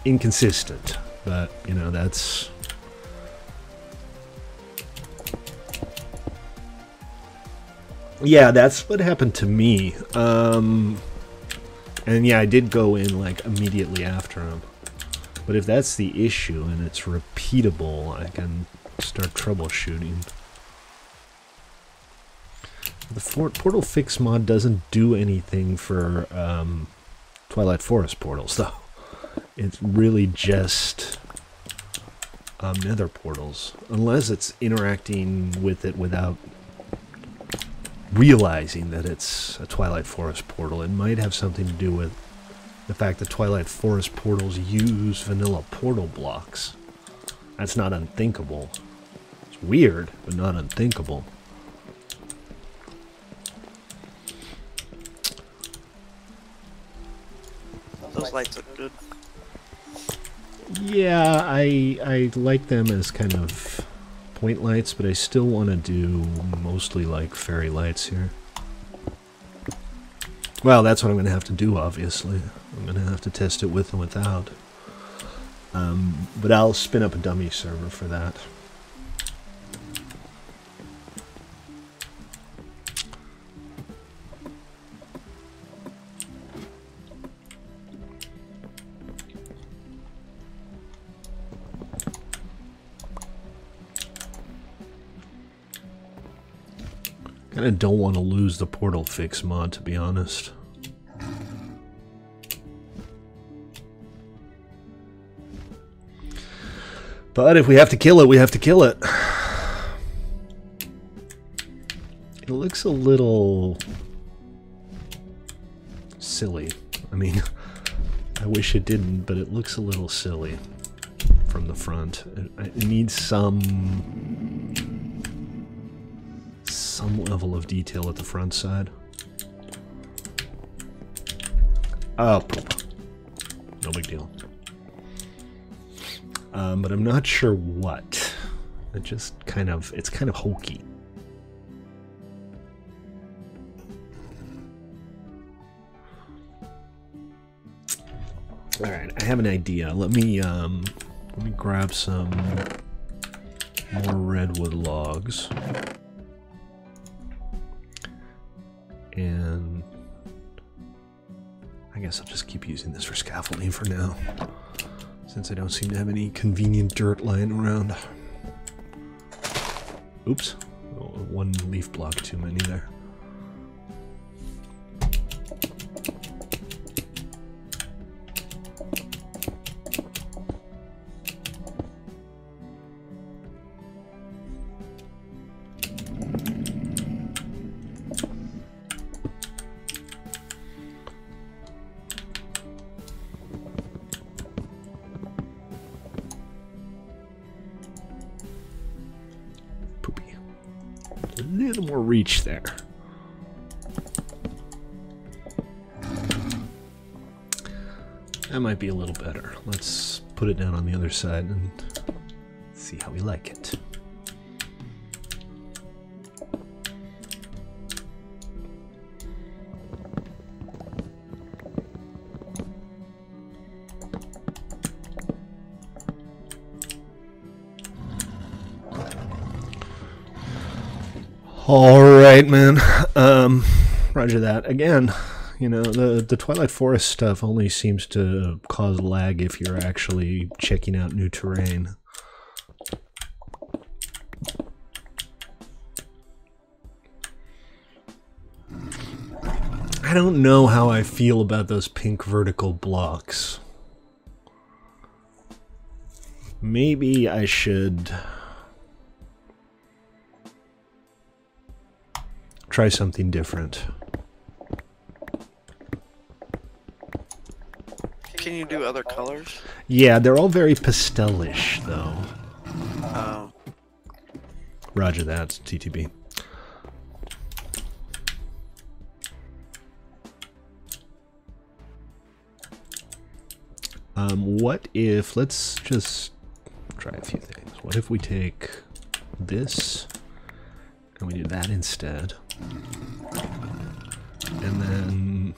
Inconsistent, but, you know, that's... Yeah, that's what happened to me. And yeah, I did go in, like, immediately after him. But if that's the issue and it's repeatable, I can start troubleshooting. The Portal Fix mod doesn't do anything for Twilight Forest portals, though. It's really just Nether portals. Unless it's interacting with it without realizing that it's a Twilight Forest portal. It might have something to do with the fact that Twilight Forest portals use vanilla portal blocks. That's not unthinkable. It's weird, but not unthinkable. Those lights look good. Yeah, I like them as kind of point lights, but I still want to do mostly like fairy lights here. Well, that's what I'm going to have to do, obviously. I'm going to have to test it with and without. But I'll spin up a dummy server for that. I don't want to lose the Portal Fix mod, to be honest. But if we have to kill it, we have to kill it. It looks a little silly. I mean, I wish it didn't, but it looks a little silly from the front. It needs some level of detail at the front side. Oh, poop. No big deal. But I'm not sure what. It's kind of hokey. Alright, I have an idea. Let me grab some more redwood logs. And I guess I'll just keep using this for scaffolding for now, since I don't seem to have any convenient dirt lying around. Oops. Oh, one leaf block too many there. A little more reach there. That might be a little better. Let's put it down on the other side and see how we like it. Alright, man. Roger that. Again, you know, the Twilight Forest stuff only seems to cause lag if you're actually checking out new terrain. I don't know how I feel about those pink vertical blocks. Maybe I should try something different. Can you do other colors? Yeah, they're all very pastelish, though. Oh. Roger that, TTB. What if, let's just try a few things. What if we take this and we do that instead? And then,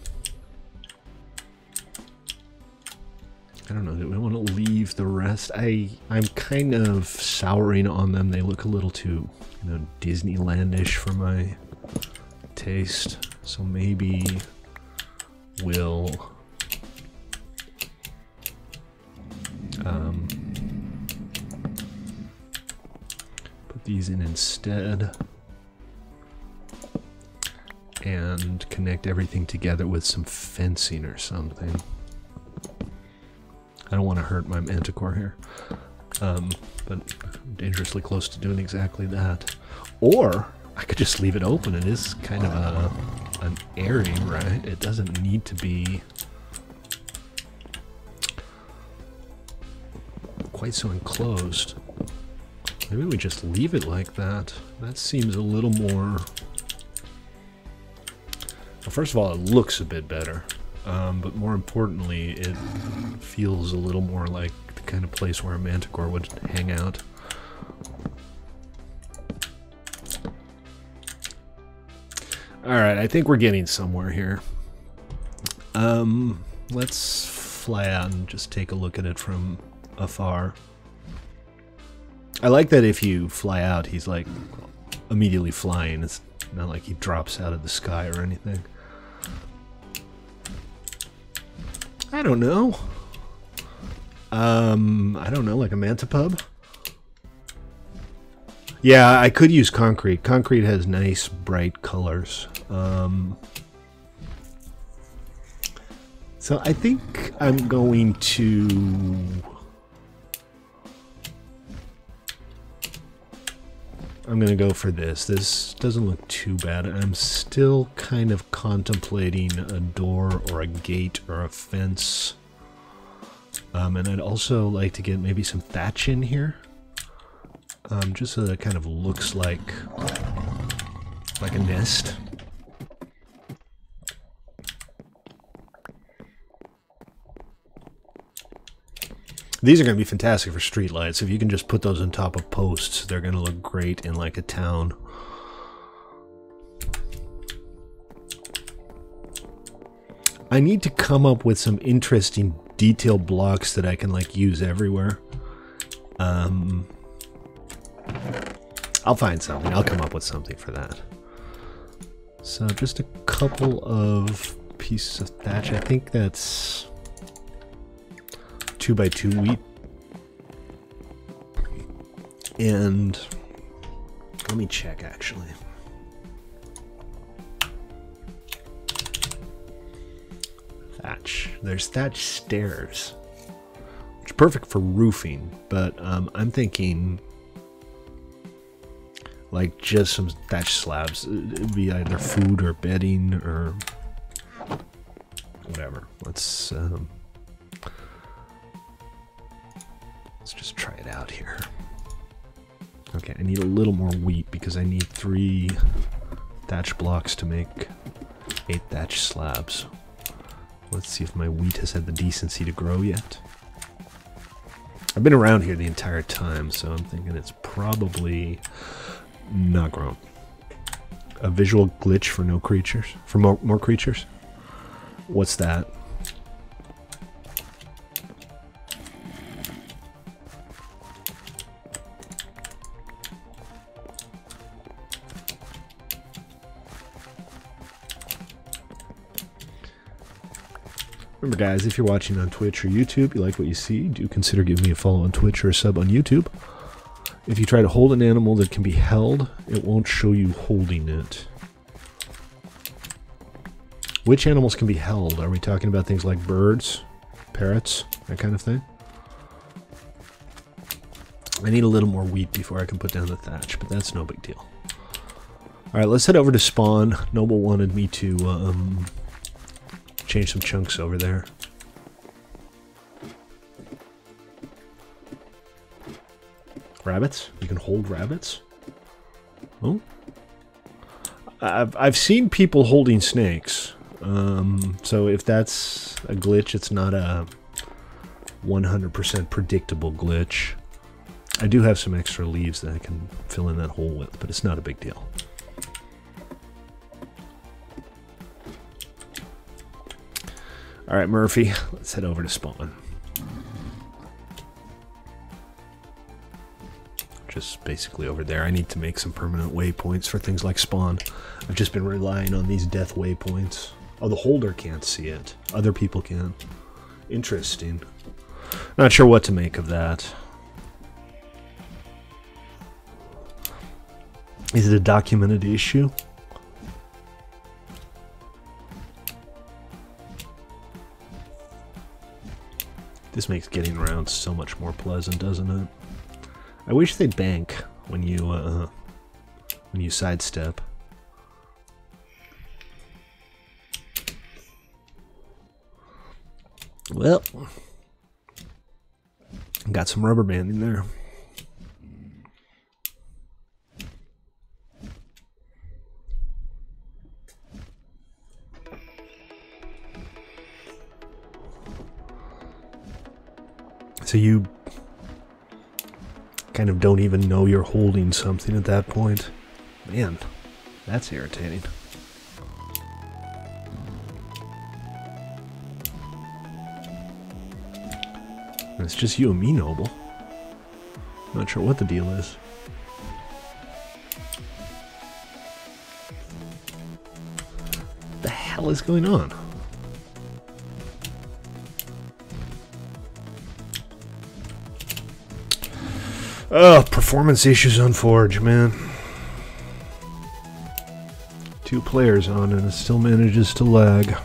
I don't know, do we want to leave the rest? I'm kind of souring on them. They look a little too, you know, Disneylandish for my taste. So maybe we'll put these in instead and connect everything together with some fencing or something. I don't want to hurt my manticore here, but I'm dangerously close to doing exactly that. Or I could just leave it open. It is kind of an area, right? It doesn't need to be quite so enclosed. Maybe we just leave it like that. That seems a little more... Well, first of all, it looks a bit better. But more importantly, it feels a little more like the kind of place where a manticore would hang out. Alright, I think we're getting somewhere here. Let's fly out and just take a look at it from afar. I like that if you fly out, he's like immediately flying. It's not like he drops out of the sky or anything. I don't know. I don't know, like a mantipub? Yeah, I could use concrete. Concrete has nice, bright colors. So I think I'm going to... I'm going to go for this. This doesn't look too bad. I'm still kind of contemplating a door or a gate or a fence. And I'd also like to get maybe some thatch in here. Just so that it kind of looks like a nest. These are going to be fantastic for streetlights. If you can just put those on top of posts, they're going to look great in like a town. I need to come up with some interesting detailed blocks that I can like use everywhere. I'll find something. I'll come up with something for that. So just a couple of pieces of thatch. I think that's 2x2 wheat. And let me check actually. Thatch. There's thatch stairs. Which is perfect for roofing, but I'm thinking like just some thatch slabs. It'd be either food or bedding or whatever. Let's just try it out here. Okay, I need a little more wheat because I need 3 thatch blocks to make 8 thatch slabs. Let's see if my wheat has had the decency to grow yet. I've been around here the entire time, so I'm thinking it's probably not grown. A visual glitch for no creatures? For more creatures? What's that? Remember guys, if you're watching on Twitch or YouTube, you like what you see, do consider giving me a follow on Twitch or a sub on YouTube. If you try to hold an animal that can be held, it won't show you holding it. Which animals can be held? Are we talking about things like birds, parrots, that kind of thing? I need a little more wheat before I can put down the thatch, but that's no big deal. Alright, let's head over to spawn. Noble wanted me to change some chunks over there. Rabbits? You can hold rabbits? Oh? I've seen people holding snakes. So if that's a glitch, it's not a 100% predictable glitch. I do have some extra leaves that I can fill in that hole with, but it's not a big deal. Alright, Murphy, let's head over to spawn. Just basically over there. I need to make some permanent waypoints for things like spawn. I've just been relying on these death waypoints. Oh, the holder can't see it. Other people can. Interesting. Not sure what to make of that. Is it a documented issue? This makes getting around so much more pleasant, doesn't it? I wish they'd bank when you sidestep. Well, got some rubber banding there. So you kind of don't even know you're holding something at that point. Man, that's irritating. And it's just you and me, Noble. Not sure what the deal is. What the hell is going on? Oh, performance issues on Forge, man. 2 players on and it still manages to lag.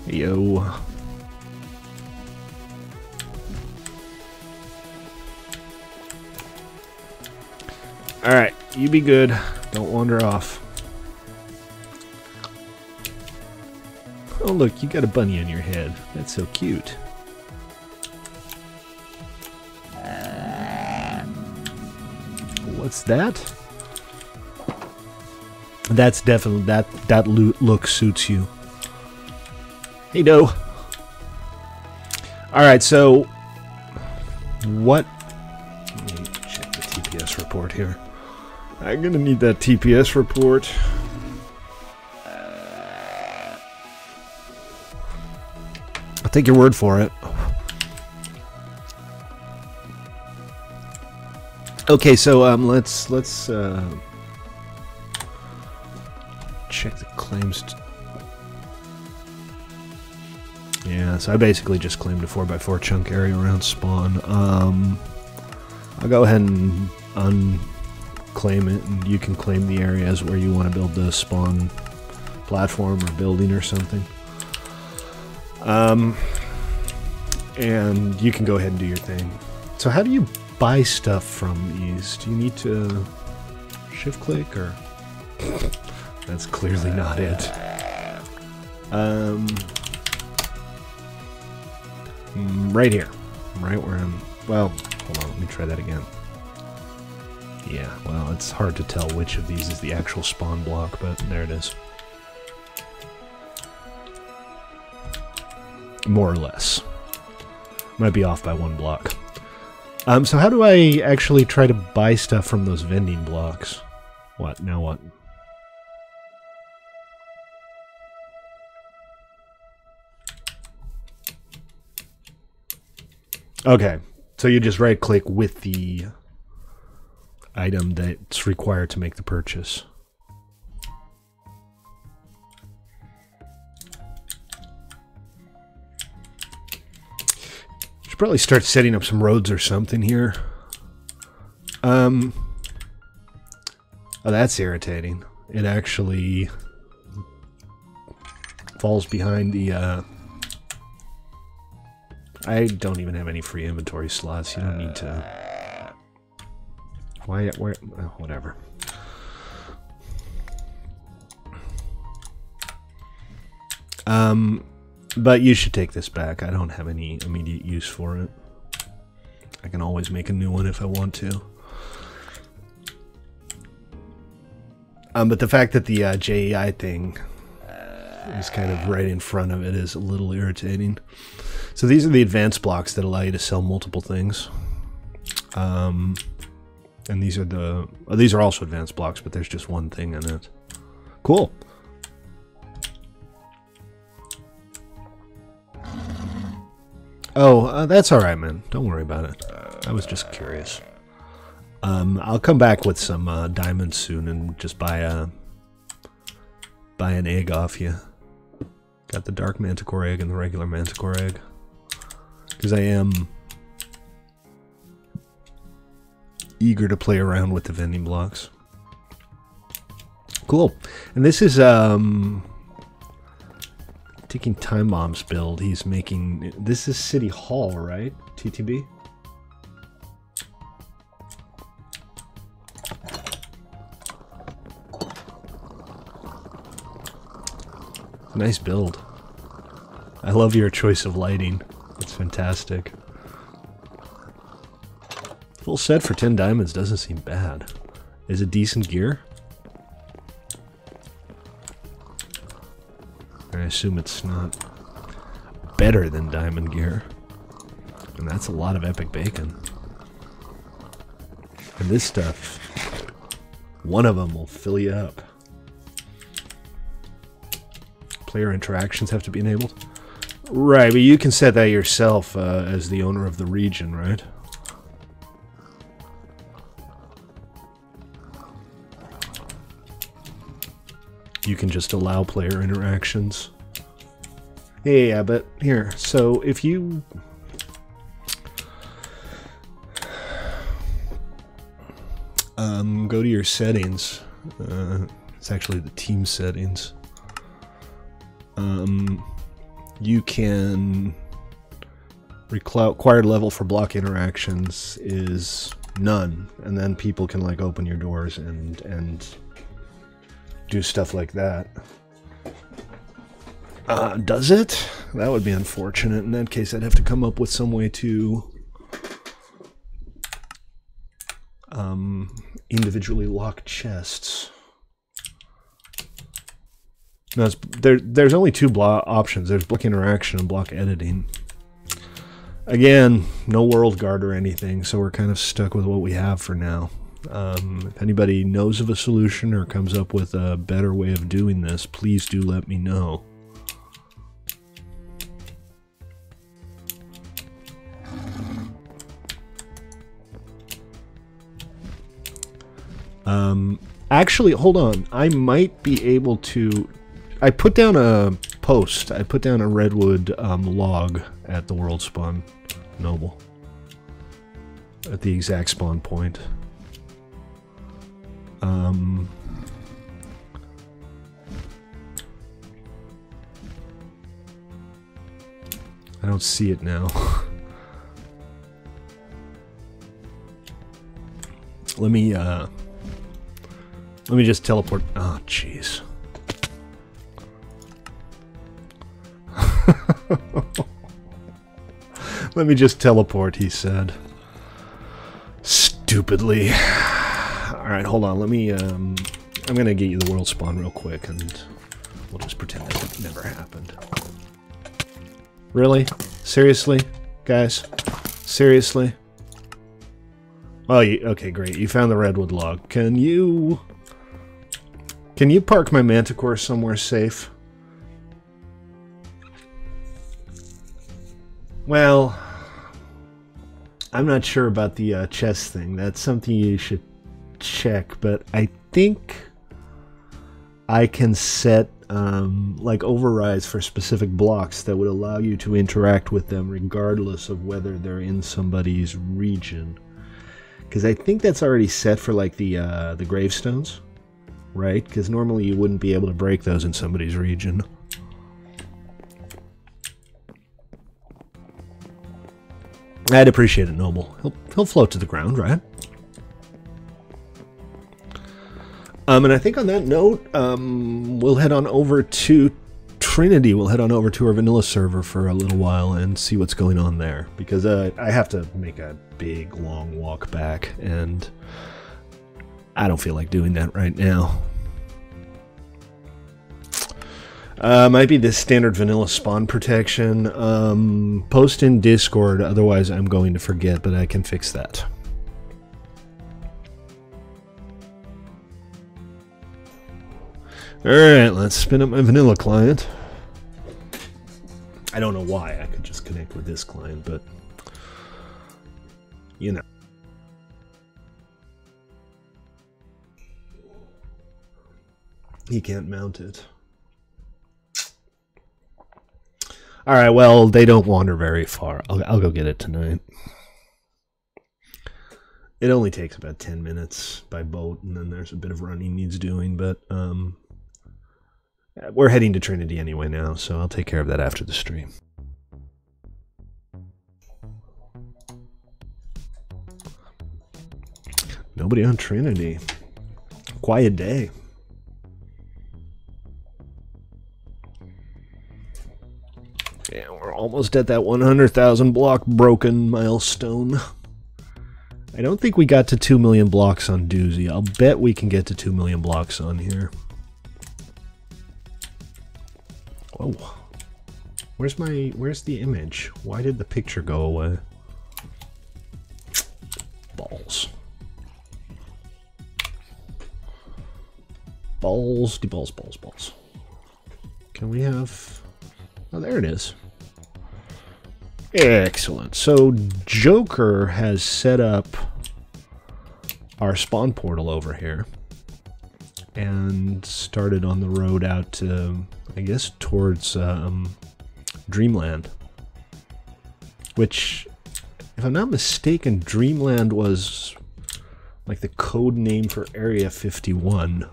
Yo. Alright, you be good. Don't wander off. Oh look, you got a bunny on your head. That's so cute. What's that? That's definitely, that look suits you. Hey, do. Alright, so... What... Let me check the TPS report here. I'm gonna need that TPS report. I'll take your word for it. Okay, so let's check the claims. Yeah, so I basically just claimed a 4x4 chunk area around spawn. I'll go ahead and unclaim it, and you can claim the areas where you want to build the spawn platform or building or something. And you can go ahead and do your thing. So how do you buy stuff from these? Do you need to shift click or? That's clearly not it. Right here. Right where I'm... Well, hold on, let me try that again. Yeah, well, it's hard to tell which of these is the actual spawn block, but there it is. More or less. Might be off by 1 block. So how do I actually try to buy stuff from those vending blocks? What? Now what? Okay, so you just right-click with the item that's required to make the purchase. Should probably start setting up some roads or something here. Oh, that's irritating. It actually falls behind the, I don't even have any free inventory slots. You don't need to... Why? Where? Whatever. But you should take this back. I don't have any immediate use for it. I can always make a new one if I want to. But the fact that the JEI thing is kind of right in front of it is a little irritating. So these are the advanced blocks that allow you to sell multiple things. And these are the... Oh, these are also advanced blocks, but there's just one thing in it. Cool. Oh, that's alright, man. Don't worry about it. I was just curious. I'll come back with some diamonds soon and just buy an egg off you. Got the dark manticore egg and the regular manticore egg. Because I am eager to play around with the vending blocks. Cool. And this is taking Time Bomb's build. He's making... This is City Hall, right? TTB? Nice build. I love your choice of lighting. It's fantastic. Full set for 10 diamonds doesn't seem bad. Is it decent gear? I assume it's not better than diamond gear. And that's a lot of epic bacon. And this stuff, one of them will fill you up. Player interactions have to be enabled. Right, but you can set that yourself as the owner of the region, right? You can just allow player interactions. Yeah, but here, so if you... go to your settings. It's actually the team settings. You can... Required level for block interactions is none, and then people can like open your doors and do stuff like that. Does it? That would be unfortunate. In that case, I'd have to come up with some way to individually lock chests. No, there's only two block options. There's block interaction and block editing. Again, no world guard or anything, so we're kind of stuck with what we have for now. If anybody knows of a solution or comes up with a better way of doing this, please do let me know. Actually, hold on. I might be able to... I put down a post. I put down a redwood log at the world spawn noble. At the exact spawn point. I don't see it now. Let me just teleport. Oh, jeez. Let me just teleport, he said. Stupidly. Alright, hold on. Let me, I'm gonna get you the world spawn real quick, and we'll just pretend that it never happened. Really? Seriously? Guys? Seriously? Oh, okay, great. You found the redwood log. Can you park my manticore somewhere safe? Well, I'm not sure about the chest thing. That's something you should check, but I think I can set like overrides for specific blocks that would allow you to interact with them regardless of whether they're in somebody's region. Because I think that's already set for like the gravestones, right? Because normally you wouldn't be able to break those in somebody's region. I'd appreciate it, Noble. He'll float to the ground, right? And I think on that note, we'll head on over to Trinity. We'll head on over to our vanilla server for a little while and see what's going on there. Because I have to make a big, long walk back, and I don't feel like doing that right now. Might be this standard vanilla spawn protection. Post in Discord, otherwise I'm going to forget, but I can fix that. Alright, let's spin up my vanilla client. I don't know why. I could just connect with this client, but you know. He can't mount it. Alright, well, they don't wander very far. I'll go get it tonight. It only takes about 10 minutes by boat, and then there's a bit of running needs doing, but we're heading to Trinity anyway now, so I'll take care of that after the stream. Nobody on Trinity. Quiet day. Yeah, we're almost at that 100,000 block broken milestone. I don't think we got to 2 million blocks on Doozy. I'll bet we can get to 2 million blocks on here. Whoa. Where's the image? Why did the picture go away? Balls. Balls, balls. Can we have... Oh, there it is. Excellent. So Joker has set up our spawn portal over here and started on the road out to, I guess, towards Dreamland. Which, if I'm not mistaken, Dreamland was like the code name for Area 51.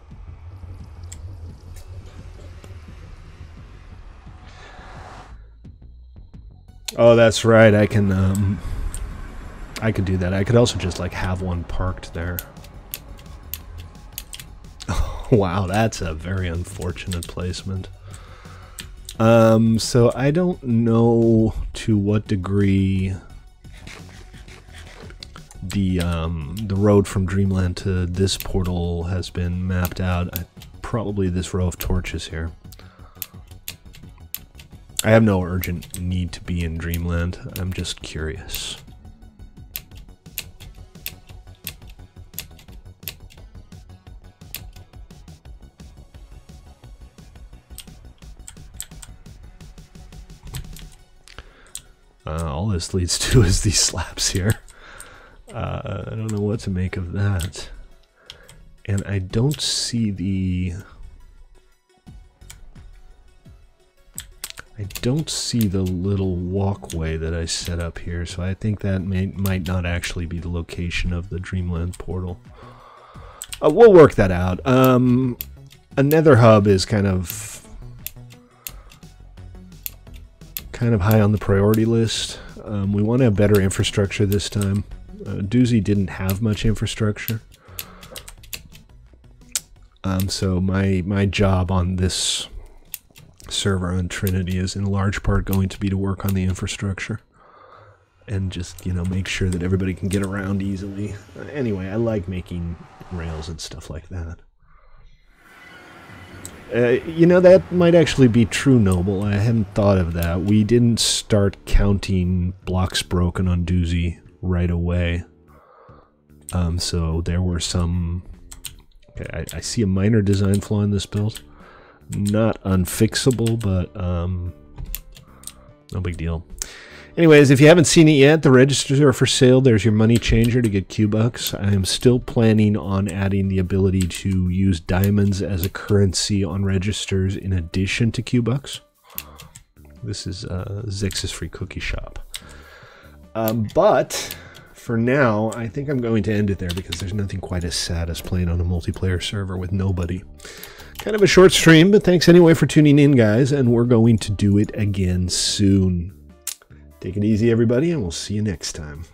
Oh, that's right. I could do that. I could also just like have one parked there. Oh, wow, that's a very unfortunate placement. So I don't know to what degree the road from Dreamland to this portal has been mapped out. Probably this row of torches here. I have no urgent need to be in Dreamland. I'm just curious. All this leads to is these slabs here. I don't know what to make of that. And I don't see the... little walkway that I set up here, so I think that might not actually be the location of the Dreamland portal. We'll work that out. A nether hub is kind of high on the priority list. We want to have better infrastructure this time. Doozy didn't have much infrastructure. So my job on this server on Trinity is in large part going to be to work on the infrastructure. And just, you know, make sure that everybody can get around easily. Anyway, I like making rails and stuff like that. You know, that might actually be true, Noble. I hadn't thought of that. We didn't start counting blocks broken on Doozy right away. So there were some... Okay, I see a minor design flaw in this build. Not unfixable, but no big deal. Anyways, if you haven't seen it yet, the registers are for sale. There's your money changer to get Q-Bucks. I am still planning on adding the ability to use diamonds as a currency on registers in addition to Q-Bucks. This is Zix's Free Cookie Shop. But for now, I think I'm going to end it there because there's nothing quite as sad as playing on a multiplayer server with nobody. Kind of a short stream, but thanks anyway for tuning in, guys, and we're going to do it again soon. Take it easy, everybody, and we'll see you next time.